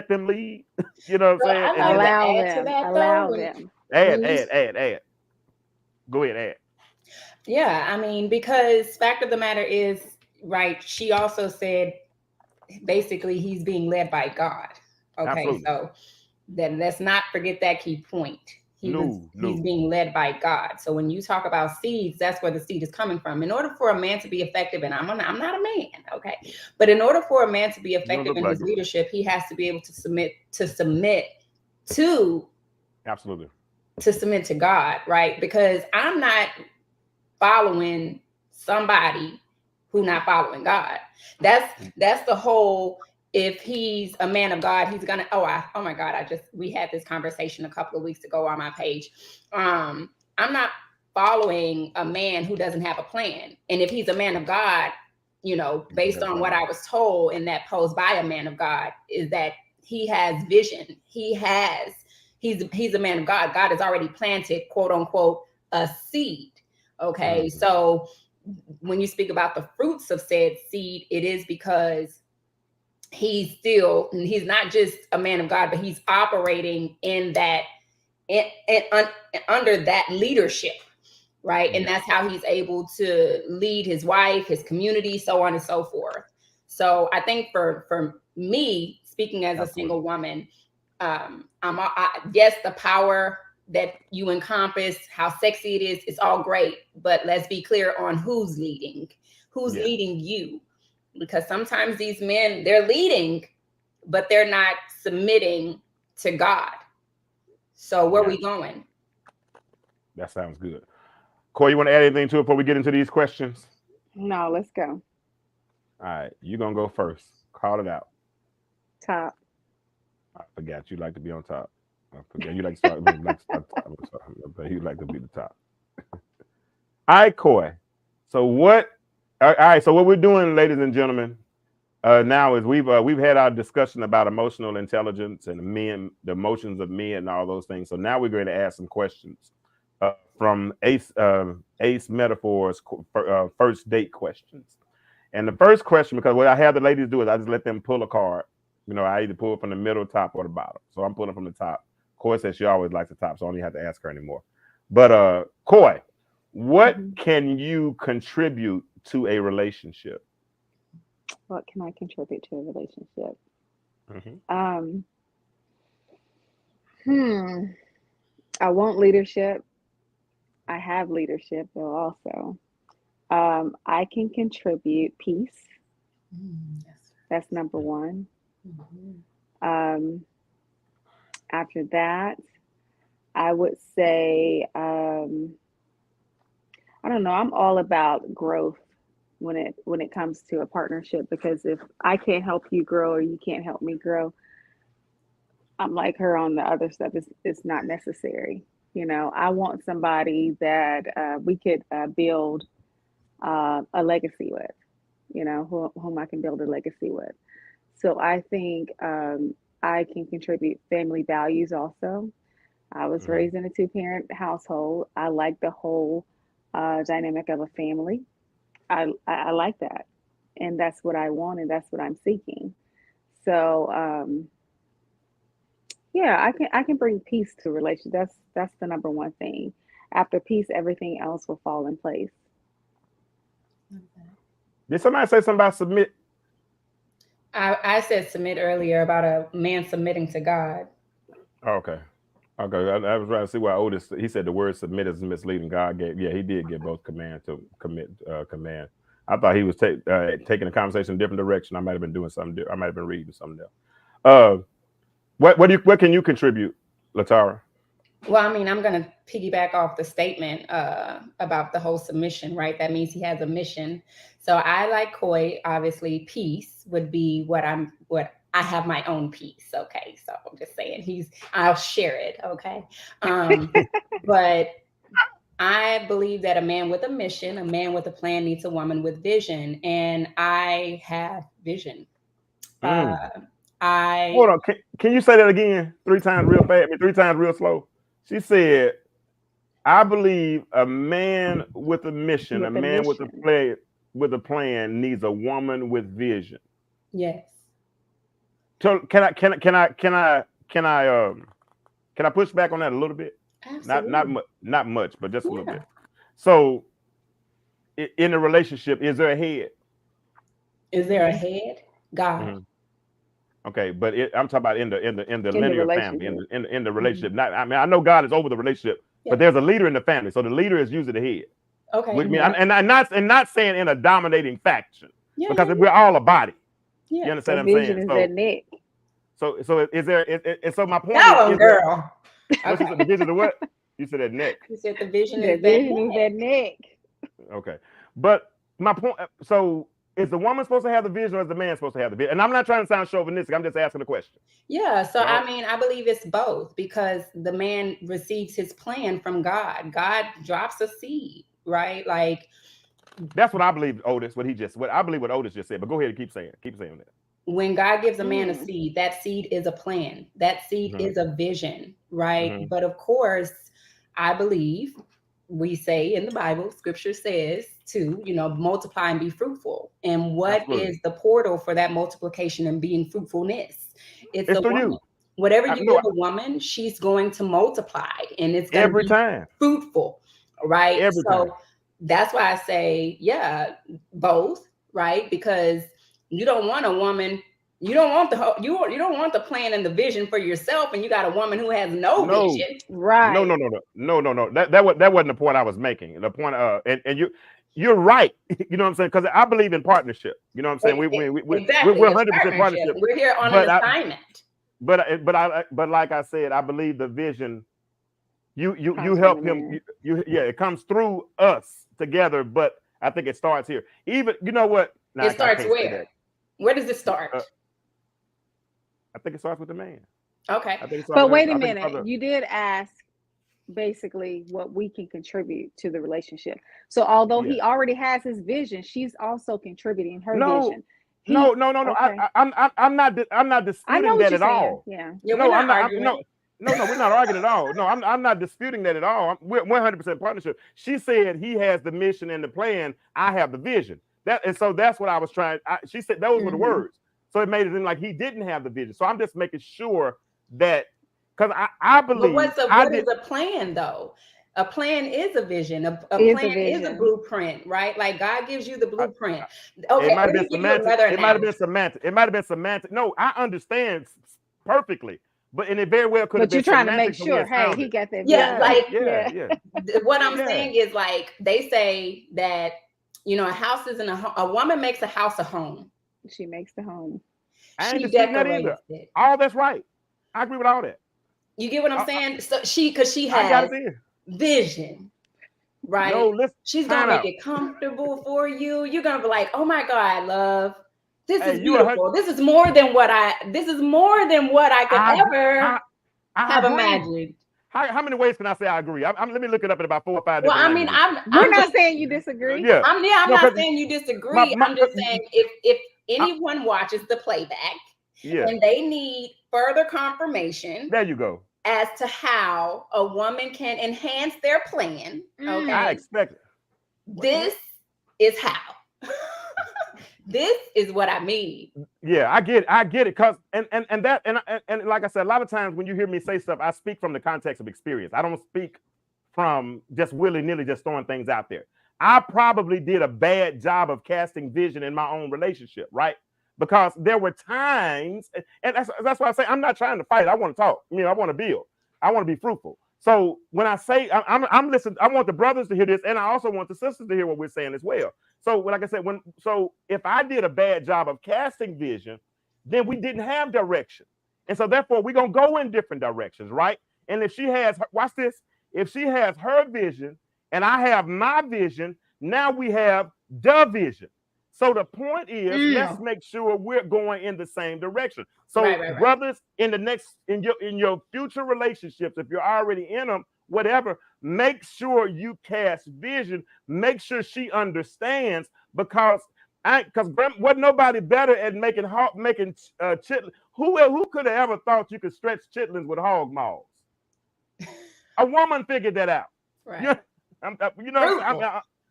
them lead. You know what I'm So saying? I And like then to Allow add to them. that Allow though. them. When you add. Go ahead, add. Yeah, I mean, because fact of the matter is, right, she also said basically he's being led by God. Okay, Absolutely. so then let's not forget that key point. He's No. being led by God. So when you talk about seeds, that's where the seed is coming from. In order for a man to be effective, and I'm not a man, okay, but in order for a man to be You don't effective look in like his it. leadership, he has to be able to submit to Absolutely. to God, right? Because I'm not following somebody who not following God. That's the whole. If he's a man of God, he's gonna. Oh my God! We had this conversation a couple of weeks ago on my page. I'm not following a man who doesn't have a plan. And if he's a man of God, you know, based on what I was told in that post by a man of God, is that he has vision. He's a man of God. God has already planted, quote unquote, a seed. Okay, Mhm. so when you speak about the fruits of said seed, it is because he's not just a man of God, but he's operating in that under that leadership, right? And Yeah. that's how he's able to lead his wife, his community, so on and so forth. So I think for me, speaking as a Absolutely. single woman, yes, the power that you encompass, how sexy it is, it's all great. But let's be clear on who's leading Yeah. you. Because sometimes these men, they're leading, but they're not submitting to God. So where Yeah. we going? That sounds good. Corey, you want to add anything to it before we get into these questions? No, let's go. All right, you're gonna go first. Call it out. Top. I forgot you like to be on top. I forgot you like to start. You like to start top. You like to be the top. All right, Coy. So what? All right. So what we're doing, ladies and gentlemen, now is we've had our discussion about emotional intelligence and men, the emotions of men, and all those things. So now we're going to ask some questions from Ace Metaphors first date questions. And the first question, because what I have the ladies do is I just let them pull a card. You know, I either pull it from the middle, top, or the bottom. So I'm pulling from the top. Coy says she always likes the top, so I don't even have to ask her anymore. But Coy, what Mhm. can you contribute to a relationship? What can I contribute to a relationship? Mhm. Um, I want leadership. I have leadership though also. I can contribute peace. Yes. That's number one. Mhm. Um, after that, I would say, I don't know, I'm all about growth when it comes to a partnership because if I can't help you grow or you can't help me grow, I'm like her on the other stuff. It's not necessary. You know, I want somebody that we could build a legacy with. You know, whom I can build a legacy with. So I think I can contribute family values also. I was Mhm. raised in a two-parent household. I like the whole dynamic of a family. I like that, and that's what I want, and that's what I'm seeking. So yeah, I can bring peace to relation. That's the number one thing. After peace, everything else will fall in place. Did somebody say something about submit? I said submit earlier about a man submitting to God. Oh, okay. Okay. I was trying to see why Otis, he said the word submit is misleading. God gave, yeah, he did give both command to commit, command. I thought he was taking the conversation in a different direction. I might have been doing something. I might have been reading something else. What can you contribute, Latara? Well, I mean, I'm going to piggyback off the statement about the whole submission, right? That means he has a mission. So I, like Koi, obviously, peace would be what I have my own peace. Okay. So I'm just saying I'll share it. Okay. But I believe that a man with a mission, a man with a plan needs a woman with vision. And I have vision. Hold on. Can you say that again 3 times real fast? I mean, 3 times real slow. She said, I believe a man with a mission, a man with a plan needs a woman with vision. Yes. So can I push back on that a little bit? Absolutely. Not much, but just a little bit. So in a relationship, is there a head? Is there a head? God. Mm-hmm. Okay, but I'm talking about in the linear family, in the relationship. Not, I mean, I know God is over the relationship, but there's a leader in the family, so the leader is usually the head. Okay. With me, and not saying in a dominating faction, because we're all a body. Yeah. You understand what I'm vision saying? Is that neck. So is there? So my point is, girl. What's the vision of what? You said that neck. You said the vision is that neck. Okay, but my point. So is the woman supposed to have the vision, or is the man supposed to have the vision? And I'm not trying to sound chauvinistic. I'm just asking a question. Yeah. So right? I mean, I believe it's both, because the man receives his plan from God. God drops a seed, right? Like, that's what I believe, Otis. What I believe what Otis just said. But go ahead and keep saying that. When God gives a man a seed, that seed is a plan. That seed is a vision, right? But of course, I believe we say in the Bible, scripture says to, multiply and be fruitful. And what is the portal for that multiplication and being fruitfulness? It's a woman. You. Whatever you give a woman, she's going to multiply, and it's going to be fruitful, right? Every time. That's why I say, both, right? Because you don't want a woman, you don't want the plan and the vision for yourself, and you got a woman who has no vision. Right. No. That wasn't the point I was making. The point and you're right. You know what I'm saying? Because I believe in partnership. You know what I'm saying? Exactly. We're 100% partnership. We're here on an assignment. But like I said, I believe the vision. You help him. It comes through us together. But I think it starts here. Even you know what? It starts where? Where does it start? I think it starts with the man. Okay. But wait a minute. You did ask basically what we can contribute to the relationship. So although he already has his vision, she's also contributing her vision. No. Okay. I'm not disputing that at all. Yeah. No, I'm not. No, we're not arguing at all. No, I'm not disputing that at all. We're 100% partnership. She said he has the mission and the plan. I have the vision. So that's what I was trying. She said those were the words. So it made it seem like he didn't have the vision. So I'm just making sure that, because I believe. What is a plan though? A plan is a vision. A plan is a blueprint, right? Like God gives you the blueprint. Okay, it might have been semantic. It might have been semantic. No, I understand perfectly. But it very well could have been. But you're trying to make sure, hey, he got that. Yeah. What I'm saying is, like, they say that, a house isn't a woman makes a house a home. She makes the home. She decorates it. All that's right. I agree with all that. You get what I'm saying? So because she has vision, right? No, she's gonna make it comfortable for you. You're gonna be like, oh my God, love. This is beautiful. This is more than what I could ever have imagined. How many ways can I say I agree? Let me look it up in about 4 or 5 different languages. We're not saying you disagree. I'm not saying you disagree. I'm just saying if anyone watches the playback and they need further confirmation. There you go. As to how a woman can enhance their plan. Okay. I expect it. This is how. This is what I mean. Yeah, I get it. Cause and like I said, a lot of times when you hear me say stuff, I speak from the context of experience. I don't speak from just willy-nilly just throwing things out there. I probably did a bad job of casting vision in my own relationship, right? Because there were times, and that's why I say I'm not trying to fight. I want to talk. I want to build. I want to be fruitful. So when I say I'm listening, I want the brothers to hear this, and I also want the sisters to hear what we're saying as well. So like I said, if I did a bad job of casting vision, then we didn't have direction, and so therefore we're gonna go in different directions, right? And if she has, watch this, if she has her vision and I have my vision, now we have the vision. So the point is, let's make sure we're going in the same direction. So Right. brothers, in your future relationships, if you're already in them, whatever, make sure you cast vision. Make sure she understands, because wasn't nobody better at making chitlins. Who could have ever thought you could stretch chitlins with hog maws? A woman figured that out. Right.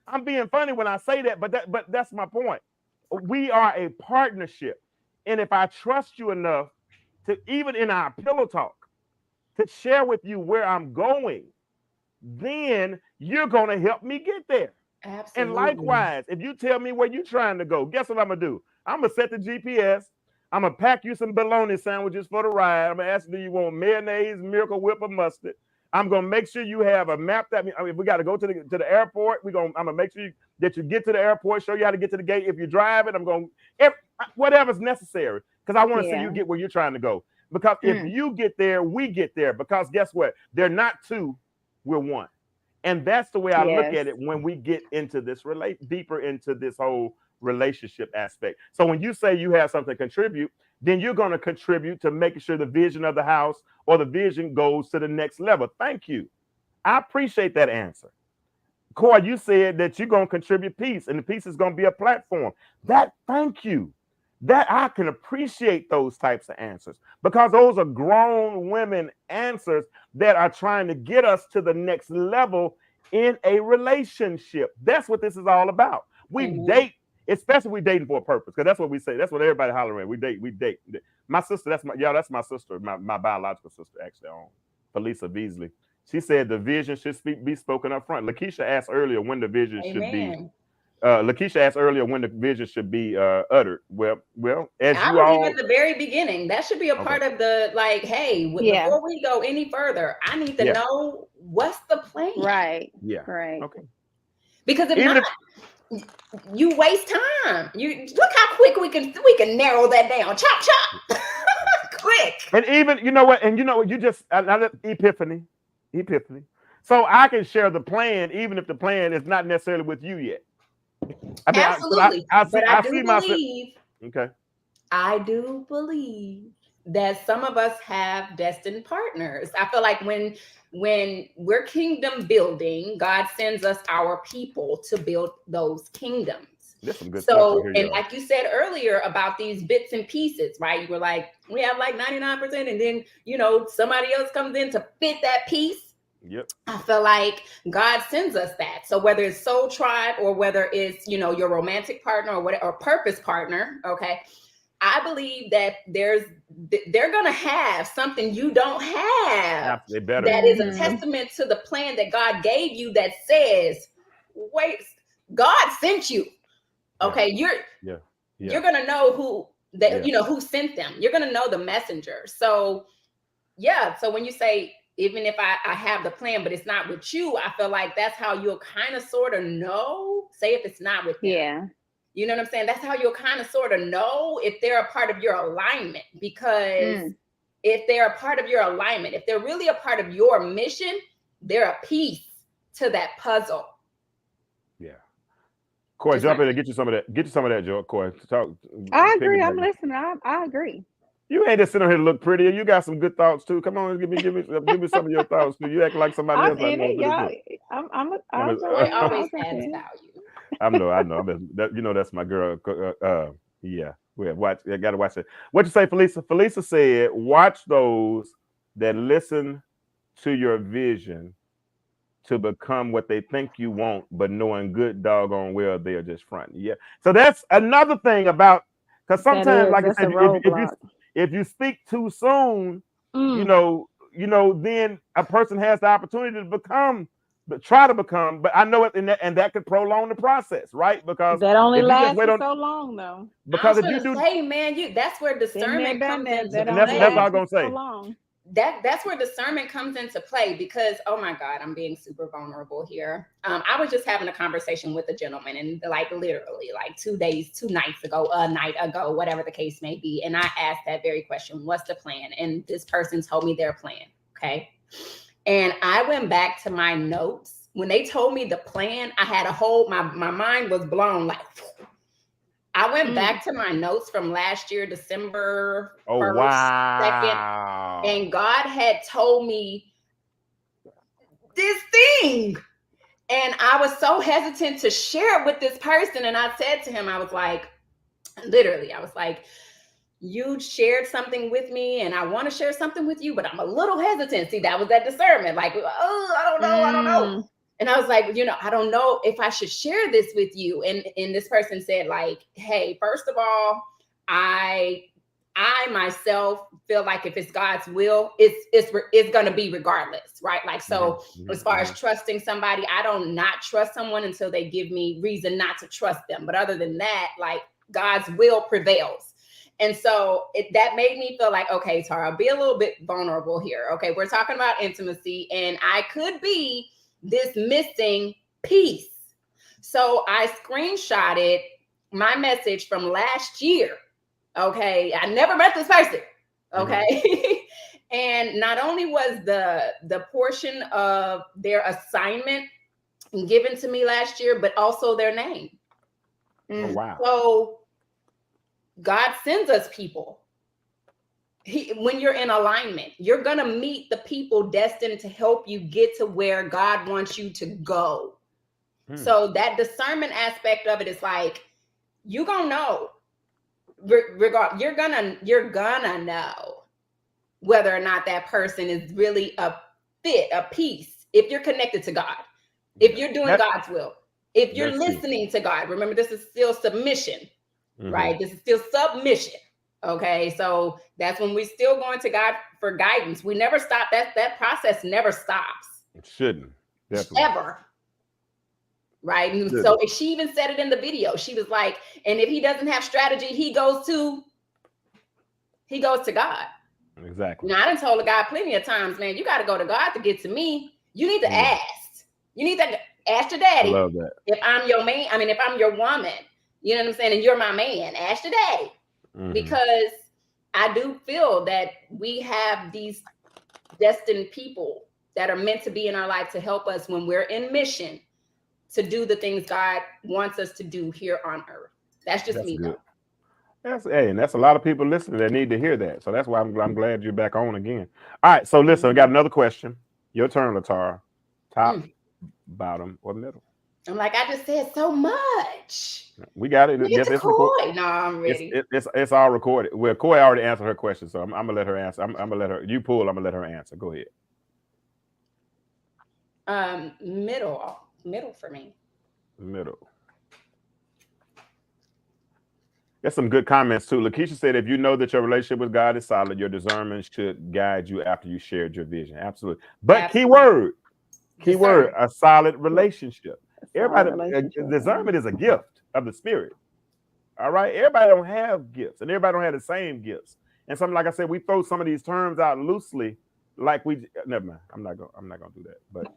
I'm being funny when I say that, but that's my point. We are a partnership, and if I trust you enough to, even in our pillow talk, to share with you where I'm going, then you're gonna help me get there. Absolutely. And likewise, if you tell me where you're trying to go, guess what I'm gonna do? I'm gonna set the GPS. I'm gonna pack you some bologna sandwiches for the ride. I'm gonna ask you, do you want mayonnaise, Miracle Whip, or mustard? I'm gonna make sure you have a map. If we got to go to the airport, I'm gonna make sure that you get to the airport. Show you how to get to the gate. If you drive it, I'm going whatever's necessary, because I want to see you get where you're trying to go. Because if you get there, we get there. Because guess what? They're not two, we're one. And that's the way I look at it when we get into this deeper into this whole relationship aspect. So when you say you have something to contribute, then you're going to contribute to making sure the vision of the house or the vision goes to the next level. Thank you. I appreciate that answer. Coy, you said that you're going to contribute peace, and the peace is going to be a platform. Thank you. That I can appreciate those types of answers, because those are grown women answers that are trying to get us to the next level in a relationship. That's what this is all about. We date, especially we dating for a purpose, because that's what we say. That's what everybody hollering at. We date. My sister, that's my sister, my biological sister, actually, Felisa Beasley. She said the vision should be spoken up front. Lakeisha asked earlier when the vision should be. Lakeisha asked earlier when the vision should be uttered. Well, as I you would all at the very beginning, that should be a part of the hey. Before we go any further, I need to know what's the plan. Right. Yeah. Right. Okay. Because if not, you waste time. You look how quick we can narrow that down. Chop chop. Quick. And even you know what you just epiphany. So I can share the plan even if the plan is not necessarily with you yet. I mean, absolutely. I do believe. Okay. I do believe that some of us have destined partners. I feel like when we're kingdom building, God sends us our people to build those kingdoms. So, and like you said earlier about these bits and pieces, right? You were like, we have like 99%, and then somebody else comes in to fit that piece. Yep. I feel like God sends us that. So whether it's soul tribe or whether it's your romantic partner or whatever, or purpose partner, okay, I believe that they're gonna have something you don't have. They better. That is a testament to the plan that God gave you. That says, wait, God sent you. Okay, you're gonna know who who sent them. You're gonna know the messenger. So so when you say, even if I have the plan, but it's not with you, I feel like that's how you'll kind of sort of know. Say if it's not with them. Yeah. You know what I'm saying? That's how you'll kind of sort of know if they're a part of your alignment. Because if they're a part of your alignment, if they're really a part of your mission, they're a piece to that puzzle. Yeah. Coy, jump in and get you some of that. Get you some of that, Joe. Coy, talk. I agree. I'm listening. I agree. You ain't just sitting here to look prettier. You got some good thoughts too. Come on, give me some of your thoughts too. You act like somebody else. I'm always adds value. I know. That's my girl. Yeah. Watch. I gotta watch it. What you say, Felisa? Felisa said, "Watch those that listen to your vision to become what they think you want, but knowing good doggone well they're just fronting." Yeah. So that's another thing about, because sometimes, like I said, if you speak too soon, then a person has the opportunity to become but try to become. But I know it, and that could prolong the process, right? Because That only if you just lasts wait for on, so long, though. because I was if you gonna do, say, man, that's where Been there, discernment done comes that. into That and only that's all play. I'm gonna lasts for so say. long. That's where discernment comes into play because, oh my God, I'm being super vulnerable here. I was just having a conversation with a gentleman, and like literally like 2 nights ago, a night ago, whatever the case may be, and I asked that very question: what's the plan? And this person told me their plan. Okay, and I went back to my notes. When they told me the plan, I had a whole my mind was blown. Like, I went back to my notes from last year, December 1st, Oh 2nd, wow! and God had told me this thing. And I was so hesitant to share it with this person. And I said to him, I was like, literally, I was like, you shared something with me and I want to share something with you, but I'm a little hesitant. See, that was that discernment. Like, oh, I don't know. And I was like, I don't know if I should share this with you. And this person said, like, hey, first of all, I myself feel like if it's God's will, it's going to be regardless, right? Like, so as far as trusting somebody, I don't not trust someone until they give me reason not to trust them. But other than that, like, God's will prevails. And so that made me feel like, okay, Tara, be a little bit vulnerable here. Okay, we're talking about intimacy, and I could be this missing piece. So I screenshotted my message from last year. Okay, I never met this person. Okay, and not only was the portion of their assignment given to me last year, but also their name. Oh wow! So God sends us people. When you're in alignment, you're going to meet the people destined to help you get to where God wants you to go. So that discernment aspect of it is like, you're going to know. You're gonna know whether or not that person is really a fit, a piece, if you're connected to God, if you're doing God's will, if you're listening to God. Remember, this is still submission. Right? This is still submission. Okay. So that's when we're still going to God for guidance. We never stop. That process never stops. It shouldn't. Definitely. Ever. Right. And so she even said it in the video. She was like, and if he doesn't have strategy, he goes to God. Exactly. Now, I done told the guy plenty of times, man, you got to go to God to get to me. You need to ask. You need to ask your daddy. I love that. If I'm your man, if I'm your woman, you know what I'm saying? And you're my man, ask your daddy. Because I do feel that we have these destined people that are meant to be in our life to help us when we're in mission to do the things God wants us to do here on earth. That's just me. Good. And that's a lot of people listening that need to hear that. So that's why I'm glad you're back on again. All right. So listen, I got another question. Your turn, LaTara. Top, bottom, or middle? I'm like, I just said so much. We got it. Yes, it's recorded. No, I'm ready. It's all recorded. Well, Koi already answered her question, so I'm gonna let her answer. I'm gonna let her. You pull. I'm gonna let her answer. Go ahead. Middle for me. Middle. There's some good comments too. Lakeisha said, if you know that your relationship with God is solid, your discernment should guide you after you shared your vision. Absolutely. But keyword, a solid relationship. Discernment is a gift of the Spirit. All right. Everybody don't have gifts, and everybody don't have the same gifts. And something like I said, we throw some of these terms out loosely, like never mind. I'm not gonna do that. But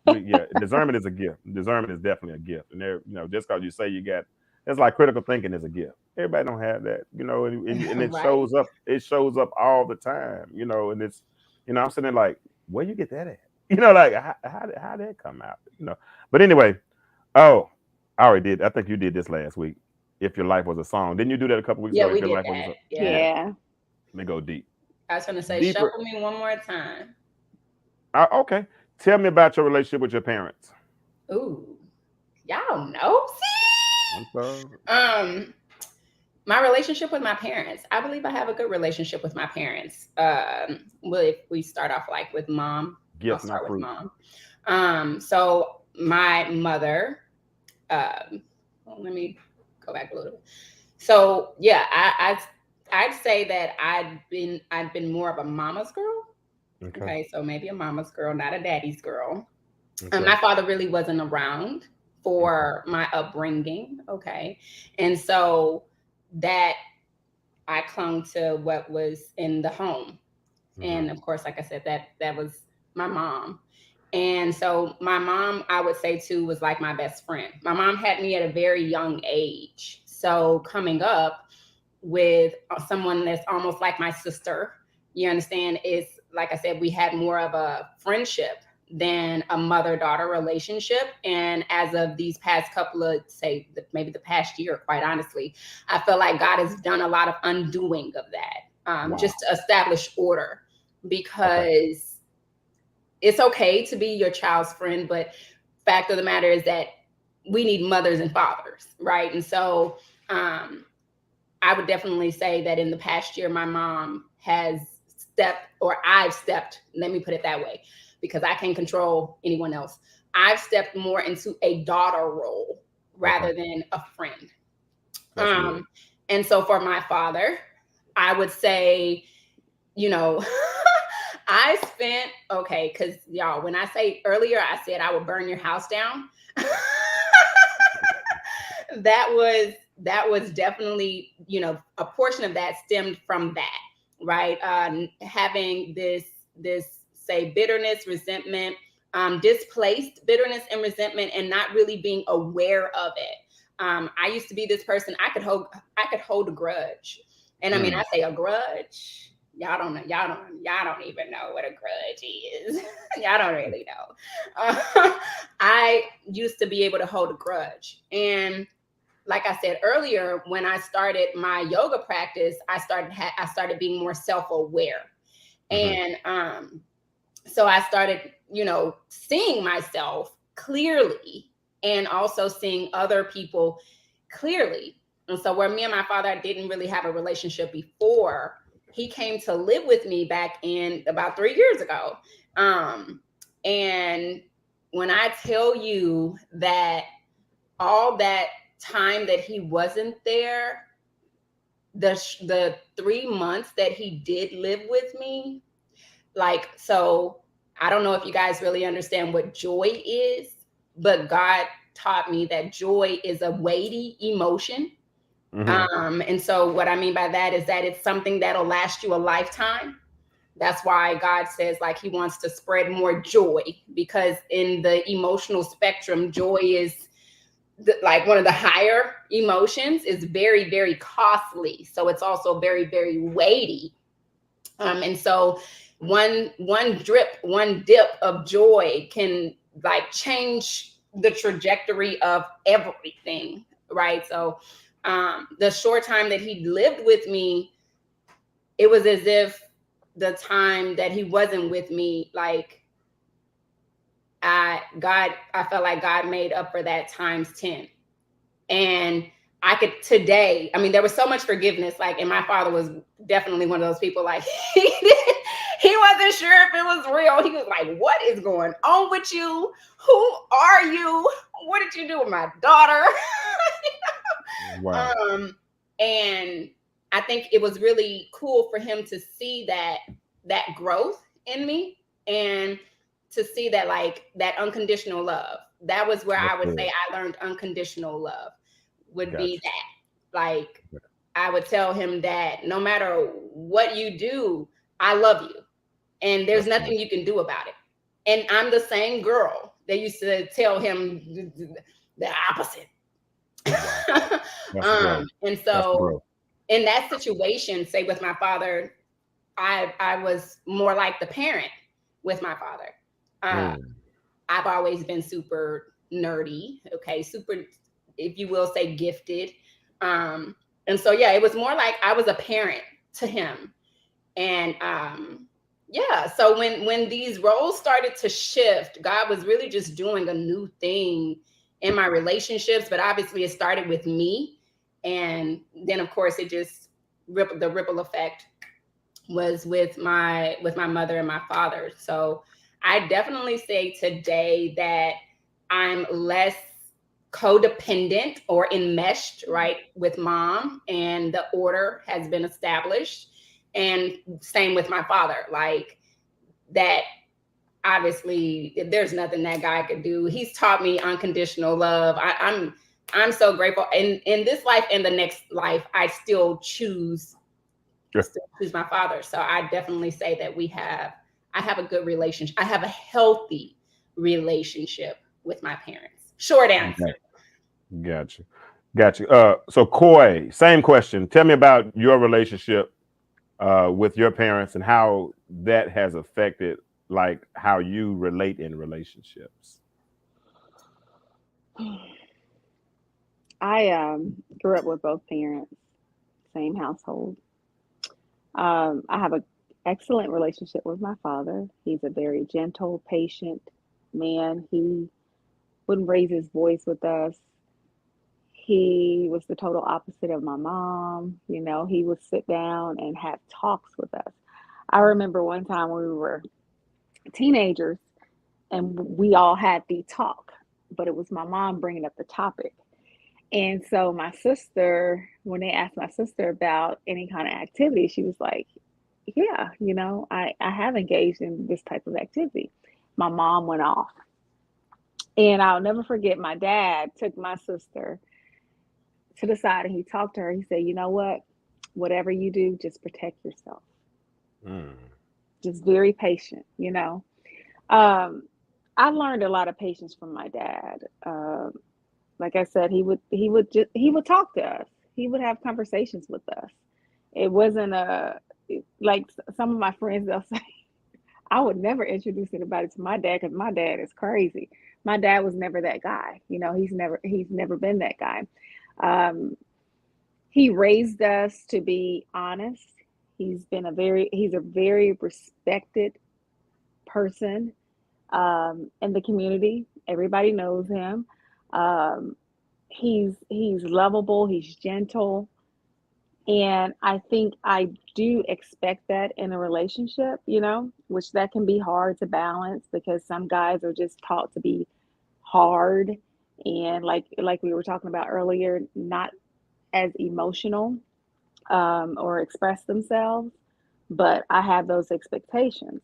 discernment is a gift. Discernment is definitely a gift. And there, just because you say you got, it's like critical thinking is a gift. Everybody don't have that, and it shows up. It shows up all the time, and it's, I'm sitting there like, where you get that at? Like how did that come out? But anyway, I already did. I think you did this last week. If your life was a song, didn't you do that a couple weeks ago? We did that. Yeah. Let me go deep. I was gonna say, shuffle me one more time. Okay. Tell me about your relationship with your parents. Ooh, y'all know. See? My relationship with my parents. I believe I have a good relationship with my parents. Well, if we start off like with mom, I'll start with mom. So my mother. Let me go back a little bit. So yeah, I'd say that I've been more of a mama's girl. Okay, so maybe a mama's girl, not a daddy's girl. Okay. My father really wasn't around for my upbringing. Okay. And so that I clung to what was in the home. And of course, like I said, that was my mom. And so my mom, I would say too, was like my best friend. My mom had me at a very young age. So coming up with someone that's almost like my sister, you understand, is like I said, we had more of a friendship than a mother-daughter relationship. And as of these past couple of, say, maybe the past year, quite honestly, I feel like God has done a lot of undoing of that, just to establish order, because it's okay to be your child's friend, but fact of the matter is that we need mothers and fathers, right? And so I would definitely say that in the past year, my mom has stepped, or I've stepped, let me put it that way, because I can't control anyone else. I've stepped more into a daughter role rather than a friend. And so for my father, I would say, you know, I spent, okay, because y'all, when I say earlier, I said I would burn your house down. that was definitely, you know, a portion of that stemmed from that, right? Having this say bitterness, resentment, displaced bitterness and resentment, and not really being aware of it. I used to be this person, I could hold a grudge. And I mean, I say a grudge. Y'all don't even know what a grudge is. Y'all don't really know. I used to be able to hold a grudge. And like I said earlier, when I started my yoga practice, I started being more self-aware. And so I started, you know, seeing myself clearly and also seeing other people clearly. And so where me and my father didn't really have a relationship before, he came to live with me back in about 3 years ago. And when I tell you that all that time that he wasn't there, the 3 months that he did live with me, like, so I don't know if you guys really understand what joy is, but God taught me that joy is a weighty emotion. And so what I mean by that is that it's something that'll last you a lifetime. That's why God says, like, he wants to spread more joy, because in the emotional spectrum, joy is like one of the higher emotions, is very, very costly. So it's also very, very weighty. And so one dip of joy can like change the trajectory of everything, right? So the short time that he lived with me, it was as if the time that he wasn't with me, like I felt like God made up for that times 10. And I could today, I mean, there was so much forgiveness, like, and my father was definitely one of those people, like, he wasn't sure if it was real. He was like, what is going on with you? Who are you? What did you do with my daughter? Wow. And I think it was really cool for him to see that growth in me, and to see that, like, that unconditional love. That was where I would say I learned unconditional love would be that. Like, I would tell him that no matter what you do, I love you. And there's nothing you can do about it. And I'm the same girl that used to tell him the opposite. And so in that situation, say with my father, I was more like the parent with my father. I've always been super nerdy, okay, super, if you will say, gifted. And so, yeah, it was more like I was a parent to him. And yeah, so when these roles started to shift, God was really just doing a new thing in my relationships, but obviously it started with me. And then of course it just the ripple effect was with my mother and my father. So I definitely say today that I'm less codependent or enmeshed, right, with mom, and the order has been established. And same with my father, like that obviously there's nothing that guy could do. He's taught me unconditional love. I'm so grateful. And in this life and the next life, I still choose my father. So I definitely say that I have a good relationship. I have a healthy relationship with my parents. Short answer. Gotcha. So Coy, same question. Tell me about your relationship with your parents and how that has affected like how you relate in relationships. I grew up with both parents, same household. I have an excellent relationship with my father. He's a very gentle, patient man. He wouldn't raise his voice with us. He was the total opposite of my mom. You know, he would sit down and have talks with us. I remember one time when we were teenagers and we all had the talk, but it was my mom bringing up the topic. And so my sister, when they asked my sister about any kind of activity, she was like, yeah, you know, I have engaged in this type of activity. My mom went off. And I'll never forget, my dad took my sister to the side and he talked to her. He said, you know what? Whatever you do, just protect yourself. Just very patient, you know. I learned a lot of patience from my dad. Like I said, he would talk to us. He would have conversations with us. It wasn't like some of my friends, they'll say, I would never introduce anybody to my dad because my dad is crazy. My dad was never that guy. You know, he's never been that guy. He raised us to be honest. He's a very respected person in the community. Everybody knows him. He's lovable, he's gentle. And I think I do expect that in a relationship, you know, which that can be hard to balance because some guys are just taught to be hard and like we were talking about earlier, not as emotional or express themselves. But I have those expectations.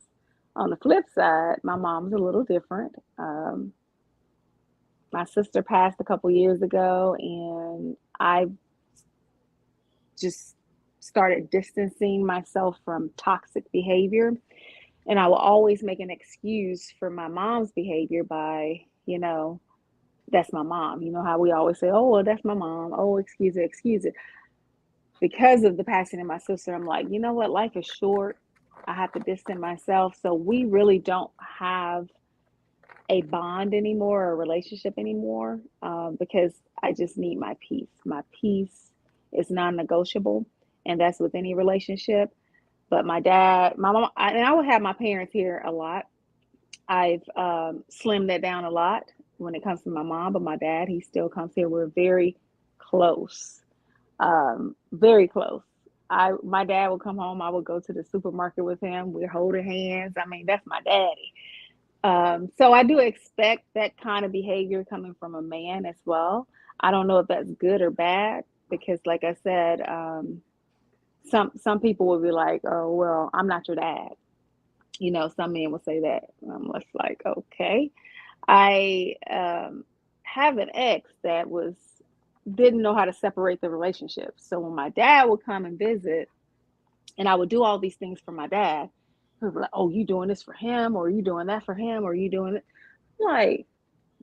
On the flip side, my mom's a little different. My sister passed a couple years ago, and I just started distancing myself from toxic behavior. And I will always make an excuse for my mom's behavior by, you know, that's my mom. You know how we always say, oh, well, that's my mom. Oh, excuse it, excuse it. Because of the passing of my sister, I'm like, you know what? Life is short. I have to distance myself. So we really don't have a bond anymore or a relationship anymore because I just need my peace. My peace is non-negotiable, and that's with any relationship. But my dad, my mom, and I would have my parents here a lot. I've slimmed that down a lot when it comes to my mom, but my dad, he still comes here. We're very close, very close. My dad would come home. I would go to the supermarket with him. We're holding hands. I mean, that's my daddy. So I do expect that kind of behavior coming from a man as well. I don't know if that's good or bad because, like I said, some people will be like, "Oh, well, I'm not your dad." You know, some men will say that. And I'm just like, okay. I have an ex that didn't know how to separate the relationship. So when my dad would come and visit, and I would do all these things for my dad, he would be like, "Oh, you doing this for him, or you doing that for him, or you doing it?" Like,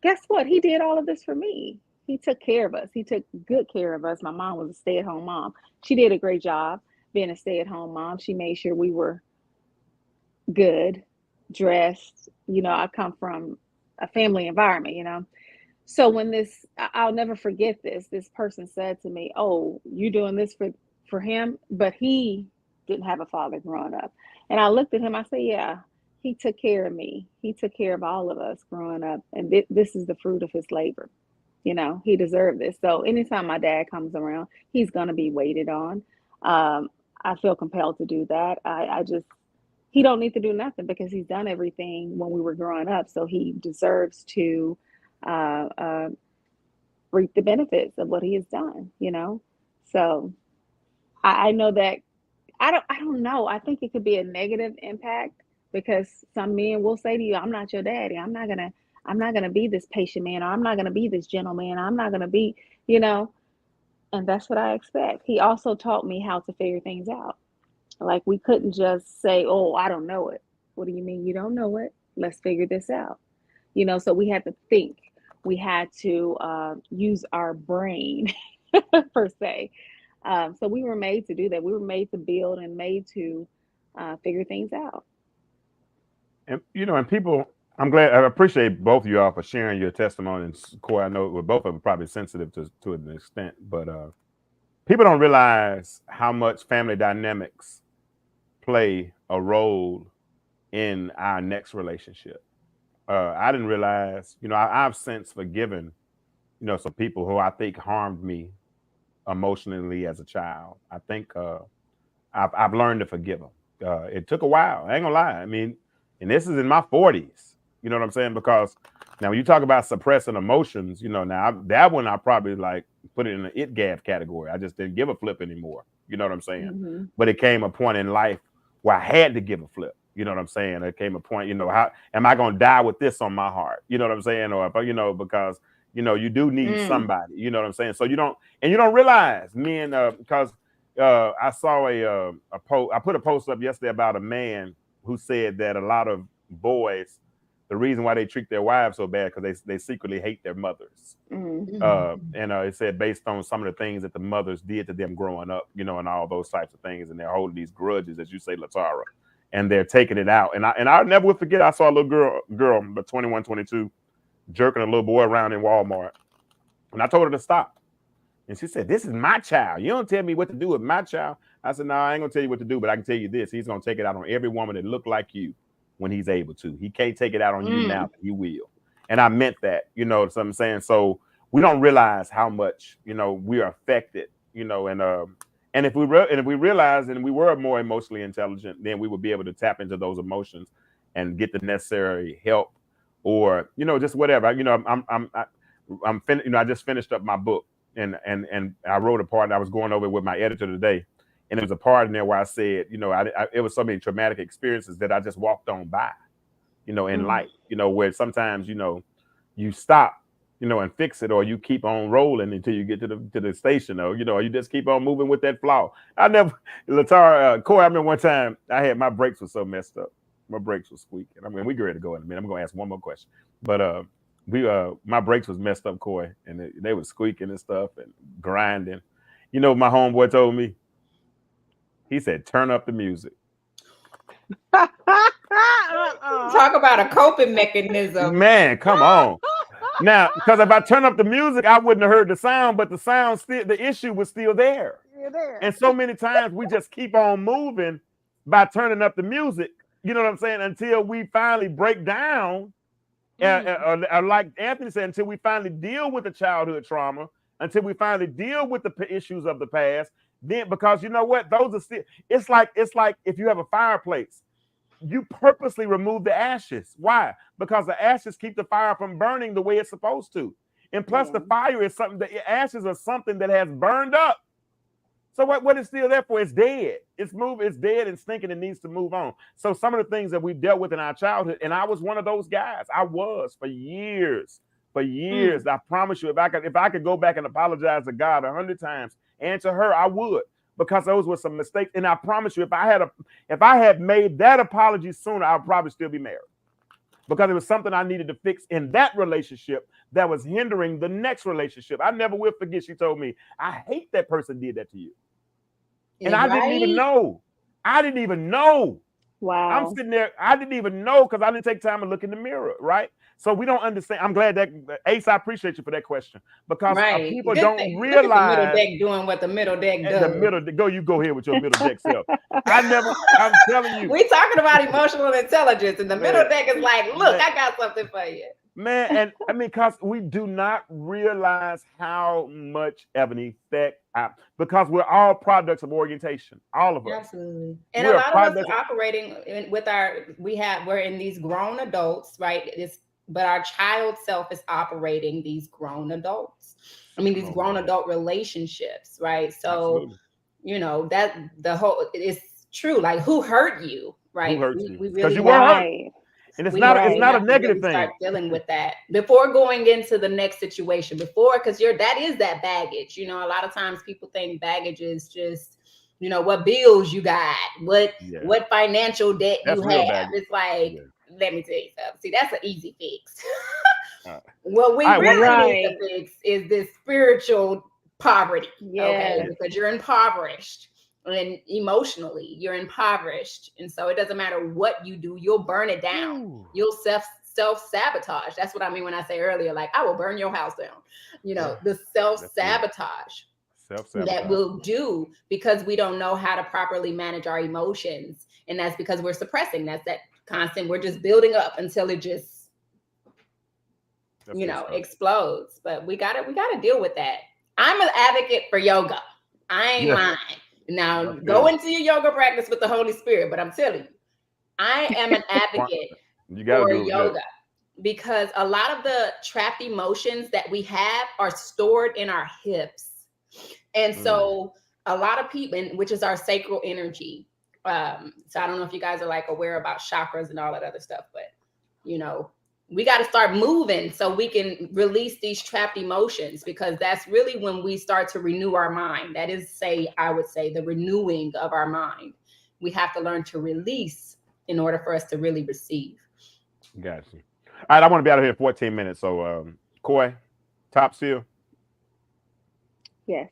guess what? He did all of this for me. He took care of us. He took good care of us. My mom was a stay-at-home mom. She did a great job being a stay-at-home mom. She made sure we were good, dressed. You know, I come from a family environment, you know. So when I'll never forget this person said to me, "Oh, you doing this for him?" But he didn't have a father growing up. And I looked at him, I said, "Yeah, he took care of me. He took care of all of us growing up. And this is the fruit of his labor. You know, he deserved this." So anytime my dad comes around, he's going to be waited on. I feel compelled to do that. He don't need to do nothing because he's done everything when we were growing up. So he deserves to reap the benefits of what he has done, you know? So I know that I don't know. I think it could be a negative impact because some men will say to you, I'm not your daddy. I'm not gonna be this patient man, or I'm not gonna be this gentleman. I'm not gonna be, you know, and that's what I expect. He also taught me how to figure things out. Like, we couldn't just say, oh, I don't know it. What do you mean you don't know it? Let's figure this out. You know, so we had to think. We had to use our brain per se. So we were made to do that. We were made to build and made to figure things out. And you know, and people, I appreciate both of y'all for sharing your testimony. And Corey, I know we're both of them probably sensitive to an extent, but people don't realize how much family dynamics play a role in our next relationship. I didn't realize, you know, I've since forgiven, you know, some people who I think harmed me emotionally as a child. I think I've learned to forgive them. It took a while. I ain't gonna lie. I mean, and this is in my 40s. You know what I'm saying? Because now when you talk about suppressing emotions, you know, that one I probably like put it in the it gab category. I just didn't give a flip anymore. You know what I'm saying? Mm-hmm. But it came a point in life where I had to give a flip. You know what I'm saying? There came a point, you know, how am I going to die with this on my heart? You know what I'm saying? Or, if, you know, because, you know, you do need somebody, you know what I'm saying? So you don't realize men, because I saw a post, I put a post up yesterday about a man who said that a lot of boys, the reason why they treat their wives so bad, because they secretly hate their mothers. Mm-hmm. And it said based on some of the things that the mothers did to them growing up, you know, and all those types of things. And they're holding these grudges, as you say, Latara. And they're taking it out. And I never will forget, I saw a little girl, 21, 22, jerking a little boy around in Walmart. And I told her to stop. And she said, this is my child. You don't tell me what to do with my child. I said, no, I ain't going to tell you what to do, but I can tell you this. He's going to take it out on every woman that look like you when he's able to. He can't take it out on you now, but he will. And I meant that, you know what I'm saying? So we don't realize how much, you know, we are affected, you know, and if we realized and we were more emotionally intelligent, then we would be able to tap into those emotions and get the necessary help, or, you know, just whatever. You know, you know, I just finished up my book, and I wrote a part, and I was going over it with my editor today, and there was a part in there where I said, you know, it was so many traumatic experiences that I just walked on by, you know, in life, you know, where sometimes, you know, you stop, you know, and fix it, or you keep on rolling until you get to the station, or, you know, you just keep on moving with that flaw. Latara, Corey, I remember one time my brakes were so messed up. My brakes were squeaking. I mean, we get ready to go in a minute. I'm going to ask one more question. But my brakes was messed up, Corey, and they were squeaking and stuff and grinding. You know what my homeboy told me? He said, turn up the music. Talk about a coping mechanism. Man, come on. Now, because if I turn up the music, I wouldn't have heard the sound, but the issue was still there. And so many times we just keep on moving by turning up the music, you know what I'm saying, until we finally break down, or like Anthony said, until we finally deal with the childhood trauma, until we finally deal with the issues of the past. Then, because you know what, those are still, it's like if you have a fireplace, you purposely remove the ashes. Why? Because the ashes keep the fire from burning the way it's supposed to. And plus the fire is something, the ashes are something that has burned up. So what is still there for? It's dead. It's dead and stinking and needs to move on. So some of the things that we dealt with in our childhood, and I was one of those guys. I was for years. I promise you, if I could go back and apologize to God 100 times and to her, I would. Because those were some mistakes. And I promise you, if I had made that apology sooner, I'd probably still be married. Because it was something I needed to fix in that relationship that was hindering the next relationship. I never will forget, she told me, I hate that person did that to you. And I didn't even know. Wow. I'm sitting there, I didn't even know, because I didn't take time to look in the mirror, right? So we don't understand. I'm glad that Ace, I appreciate you for that question, because people don't realize the middle deck doing what the middle deck does. You go ahead with your middle deck self. I'm telling you. We talking about emotional intelligence, and the middle deck is like, look, I got something for you. Man, and I mean, because we do not realize how much of an effect, because we're all products of orientation, all of us. Absolutely. And a lot of us are operating we're in these grown adults, right? But our child self is operating these grown adults. I mean, these grown adult relationships, right? So, you know, that the whole true. Like, who hurt you, right? hurt we, you? we 'Cause really you were hurt. Right. And it's we not really it's not a have to negative really thing. start dealing with that before going into the next situation. Before, because that is that baggage. You know, a lot of times people think baggage is just, you know, what bills you got, what financial debt That's you real have. baggage. It's like, Yeah. let me tell you something. See, that's an easy fix. Alright. What we Alright, really need to fix is this spiritual poverty. Okay, Yes. because you're impoverished. And emotionally, you're impoverished. And so it doesn't matter what you do, you'll burn it down. Ooh. You'll self-sabotage. That's what I mean when I say earlier, like, I will burn your house down. You know, the self-sabotage that we'll do because we don't know how to properly manage our emotions. And that's because we're suppressing. That's that constant, we're just building up until it just, explodes. But we gotta deal with that. I'm an advocate for yoga. I ain't lying. Now, go into your yoga practice with the Holy Spirit, but I'm telling you, I am an advocate for yoga because a lot of the trapped emotions that we have are stored in our hips. And so a lot of people, which is our sacral energy. So I don't know if you guys are like aware about chakras and all that other stuff, but you know, we got to start moving so we can release these trapped emotions, because that's really when we start to renew our mind. That is, I would say, the renewing of our mind. We have to learn to release in order for us to really receive. Gotcha. All right, I want to be out of here in 14 minutes. So, Koi, top seal. Yes.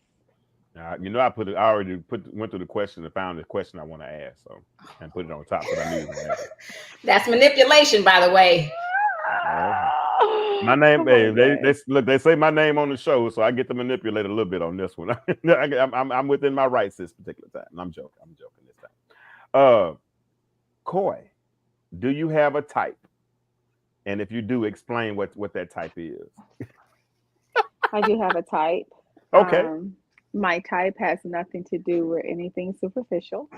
You know, I already went through the question and found the question I want to ask, so and put it on top. But I knew it. That's manipulation, by the way. My name, they say my name on the show, so I get to manipulate a little bit on this one. I'm within my rights this particular time. I'm joking this time. Koi, do you have a type? And if you do, explain what that type is. I do have a type. Okay. My type has nothing to do with anything superficial.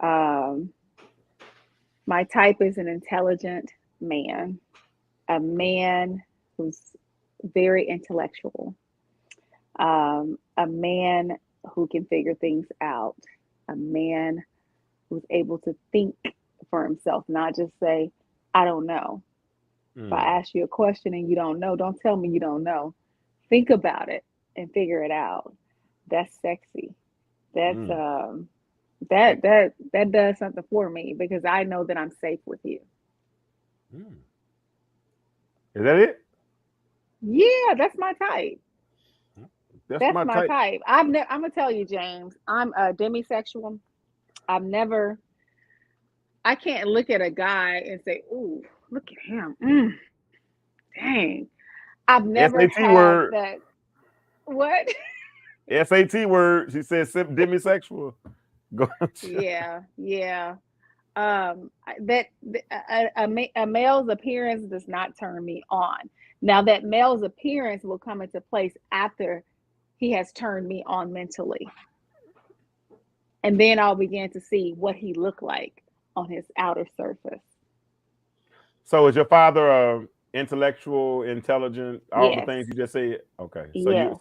My type is an intelligent man, a man who's very intellectual, a man who can figure things out, a man who's able to think for himself, not just say, I don't know. If I ask you a question and you don't know, don't tell me you don't know. Think about it and figure it out. That's sexy. That's that does something for me, because I know that I'm safe with you. Is that it? Yeah, that's my type. That's my type. I'm gonna tell you, James, I'm a demisexual. I can't look at a guy and say, "Ooh, look at him." Dang. I've never SAT had word. that. What? SAT word. She said demisexual. Go. Yeah. That a male's appearance does not turn me on. Now, that male's appearance will come into place after he has turned me on mentally, and then I'll begin to see what he looked like on his outer surface. So, is your father intellectual, intelligent, all the Yes. things you just said? Okay. Yes.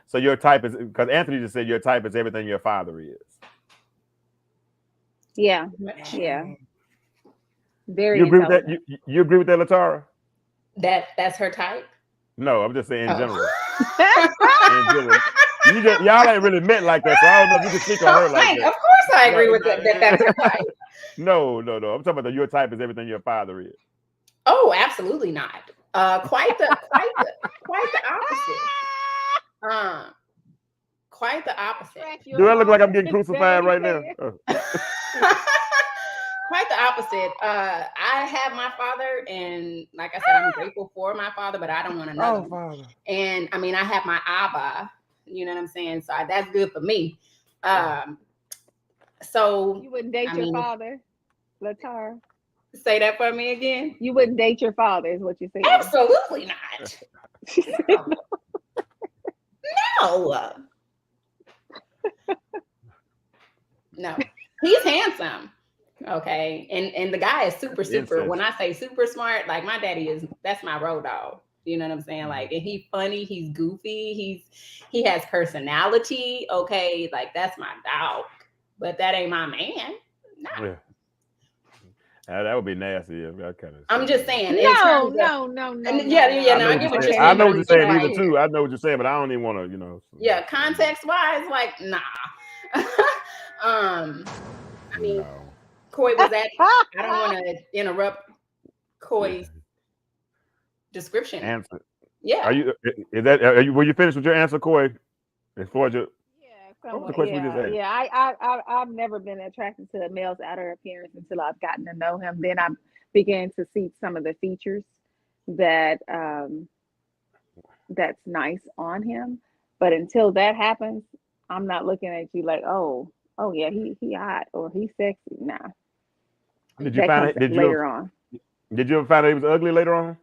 So your type is, because Anthony just said your type is everything your father is. Yeah. Very You agree with intelligent. that? You agree with that, Latara? That's her type? No, I'm just saying in general. Y'all ain't really met like that, so I don't know if you can speak on her like that. Of course I agree with that. That's her type. No. I'm talking about your type is everything your father is. Oh, absolutely not. Quite the opposite. Quite the opposite. Do I look like I'm getting crucified right now? Quite the opposite. I have my father, and like I said, I'm grateful for my father, but I don't want another one. Father. And I mean, I have my Abba, you know what I'm saying? So that's good for me. So you wouldn't date your father, Latara? Say that for me again. You wouldn't date your father, is what you're saying? Absolutely not. No. No. He's handsome. Okay. And the guy is super. When I say super smart, like my daddy that's my road dog. You know what I'm saying? Like, and he's funny, he's goofy, he has personality. Okay, like that's my dog. but that ain't my man. Nah. Yeah. That would be nasty. Yeah, that kind of. I'm just saying. in No, terms of- no. And yeah. No, I get what you're saying. I know what you're saying Like, either too. I know what you're saying, but I don't even want to, Yeah, context wise, like nah. I mean, No. Coy was at. I don't want to interrupt Coy's description. Answer. Yeah. Are you? Is that? Are you? Were you finished with your answer, Coy? Before you. Yeah, What was the question we just asked? I've never been attracted to a male's outer appearance until I've gotten to know him. Then I began to see some of the features that that's nice on him. But until that happens, I'm not looking at you like, oh yeah, he hot or he's sexy. Nah. Did you That find comes it? later on? Did you ever find out he was ugly later on?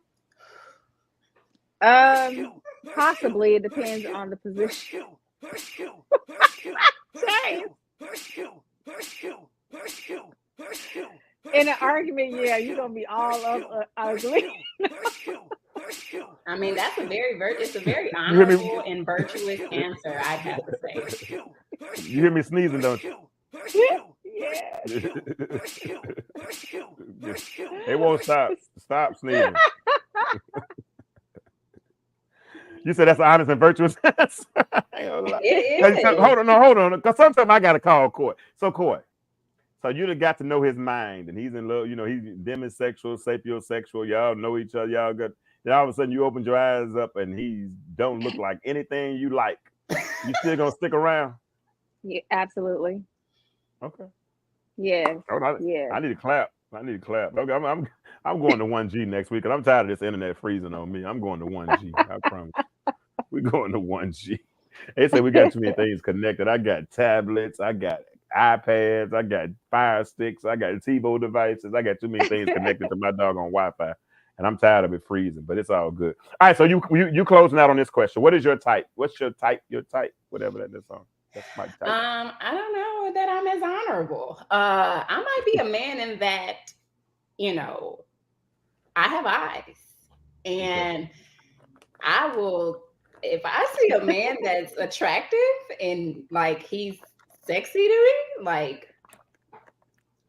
Possibly. It depends on the position. In an argument, yeah, you're gonna be all up ugly. I mean, that's a very it's a very hear me? honorable and virtuous answer, I'd have to say. You hear me sneezing, don't you? Yeah. It won't stop. Stop sneezing. You said that's honest and virtuous. It is. Hold on. Because sometimes I gotta call Coy. So Coy, so you done got to know his mind, and he's in love. He's demisexual, sapiosexual. Y'all know each other. Y'all got. Then all of a sudden you opened your eyes up, and he don't look like anything you like. You still gonna stick around? Yeah, absolutely. Okay. Yes. Yeah. I need to clap. Okay, I'm going to 1G next week, and I'm tired of this internet freezing on me. I'm going to 1G. I promise. We're going to 1G. They say we got too many things connected. I got tablets, I got iPads, I got Fire Sticks, I got TiVo devices. I got too many things connected to my doggone Wi-Fi, and I'm tired of it freezing. But it's all good. All right, so you closing out on this question. What is your type? What's your type? Your type? Whatever that is on. That's my type. I don't know that I'm as honorable. I might be a man in that, I have eyes, and I will, if I see a man that's attractive and like he's sexy to me, like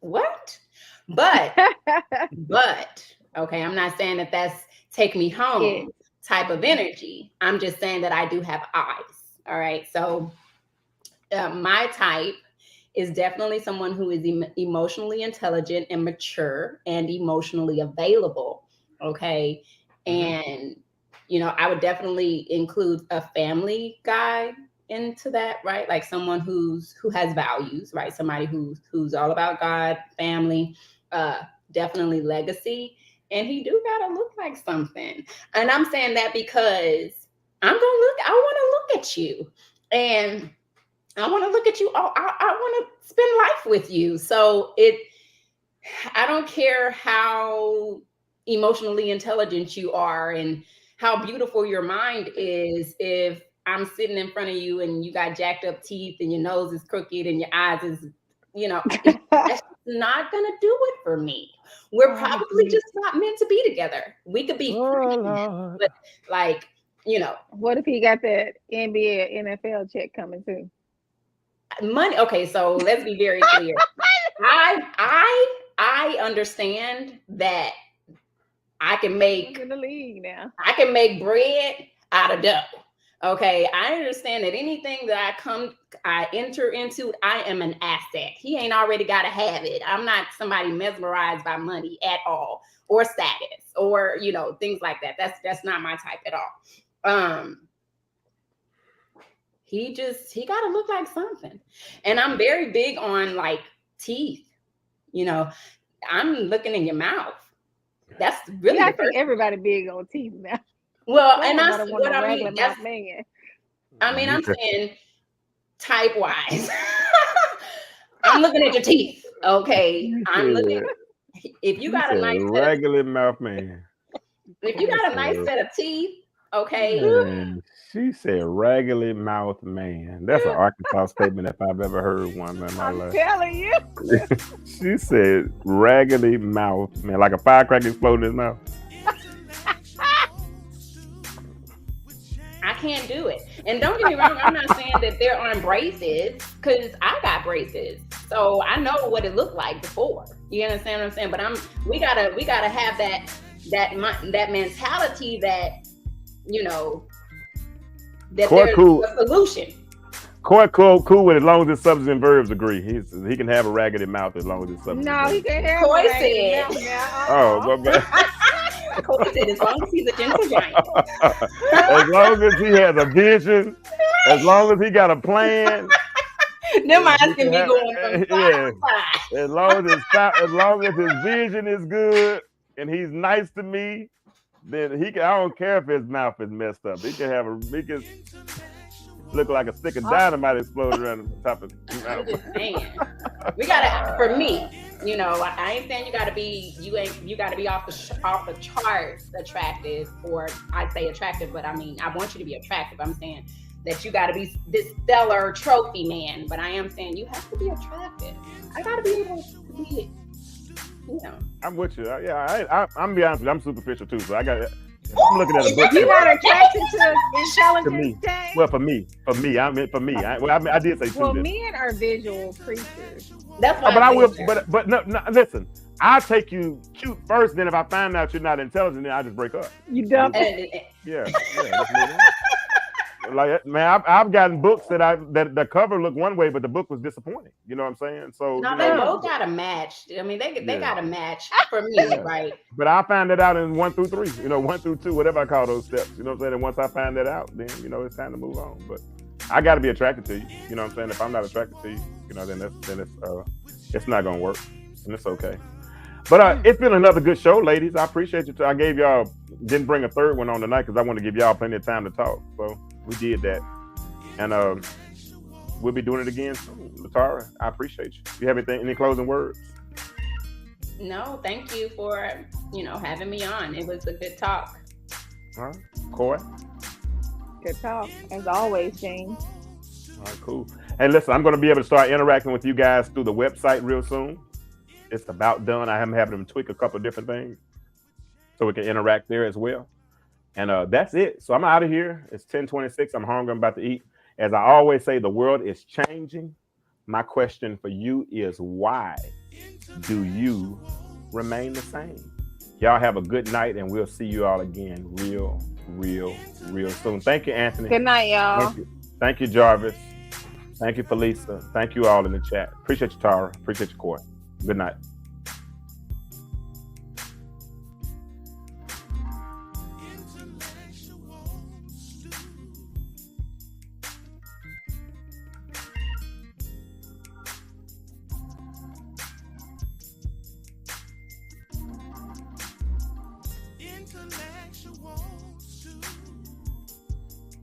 what? But okay, I'm not saying that that's take me home type of energy. I'm just saying that I do have eyes. All right, so my type is definitely someone who is emotionally intelligent and mature and emotionally available. Okay. And, I would definitely include a family guy into that, right? Like someone who has values, right? Somebody who's all about God, family, definitely legacy. And he do gotta look like something. And I'm saying that because I want to look at you. And I want to look at you. I want to spend life with you. So I don't care how emotionally intelligent you are and how beautiful your mind is. If I'm sitting in front of you and you got jacked up teeth and your nose is crooked and your eyes is, that's not going to do it for me. We're probably just not meant to be together. We could be friends, but like, What if he got that NBA, NFL check coming too? Money. Okay, so let's be very clear. I understand that I can make in the league now. I can make bread out of dough. Okay, I understand that anything that I enter into, I am an asset. He ain't already got to have it. I'm not somebody mesmerized by money at all, or status, or things like that. That's not my type at all. He got to look like something. And I'm very big on like teeth. I'm looking in your mouth. That's really I think everybody big on teeth now. Well, and that's what I mean. I'm saying type wise. I'm looking at your teeth. Okay. I'm looking. If you got a nice regular mouth man. If you got a nice set of teeth, okay. Man, she said raggedy mouth man. That's an Arkansas statement if I've ever heard one in my life. I'm telling you. She said raggedy mouth man, like a firecracker exploding in his mouth. I can't do it. And don't get me wrong, I'm not saying that there aren't braces, because I got braces, so I know what it looked like before. You understand what I'm saying? But we gotta have that mentality that, you know, that Court there's cool. a solution. Court cool with it, as long as his substance and verbs agree. He can have a raggedy mouth as long as his substance. No, he can have Coy a said. Oh, well, Coy said, as long as he's a gentle giant. as long as he has a vision, as long as he got a plan. Them eyes can be have- going from side yeah. to side. As long as his vision is good and he's nice to me, then he can. I don't care if his mouth is messed up. He can look like a stick of dynamite exploded around the top of his I'm mouth. just saying, we gotta. For me, you know, I ain't saying you gotta be off the charts attractive, or I'd say attractive, but I mean, I want you to be attractive. I'm saying that you gotta be this stellar trophy man, but I am saying you have to be attractive. I gotta be able to be, you know. I'm with you. I'm be honest with you. I'm superficial too, so I got. I'm looking at a book. You not attracted to To intelligence, me. Dang? Well, for me. I meant for me. I did say two. Well, then. men are visual creatures. That's why. But I will. saying that. But no. Listen. I'll take you cute first. Then if I find out you're not intelligent, then I just break up. You dumb. And- Yeah. Just move on. Like, man, I've gotten books that the cover looked one way, but the book was disappointing. You know what I'm saying? So No, you they know, both got a match. I mean, they Yeah. got a match for me, Yeah. right? But I find that out in 1 through 3. You know, 1 through 2, whatever I call those steps. You know what I'm saying? And once I find that out, then you know it's time to move on. But I got to be attracted to you. You know what I'm saying? If I'm not attracted to you, you know, then it's not gonna work, and it's okay. But it's been another good show, ladies. I appreciate you. I gave y'all didn't bring a third one on tonight because I wanted to give y'all plenty of time to talk. So we did that, and we'll be doing it again soon. Latara, I appreciate you. You have any closing words? No, thank you for having me on. It was a good talk. All right, Coy. Good talk, as always, James. All right, cool. Hey, listen, I'm going to be able to start interacting with you guys through the website real soon. It's about done. I am having them tweak a couple of different things so we can interact there as well. And that's it. So I'm out of here. It's 10:26. I'm hungry. I'm about to eat. As I always say, the world is changing. My question for you is, why do you remain the same? Y'all have a good night, and we'll see you all again real soon. Thank you, Anthony. Good night, y'all. Thank you, Jarvis. Thank you, Felisa. Thank you all in the chat. Appreciate you, Tara. Appreciate you, Court. Good night.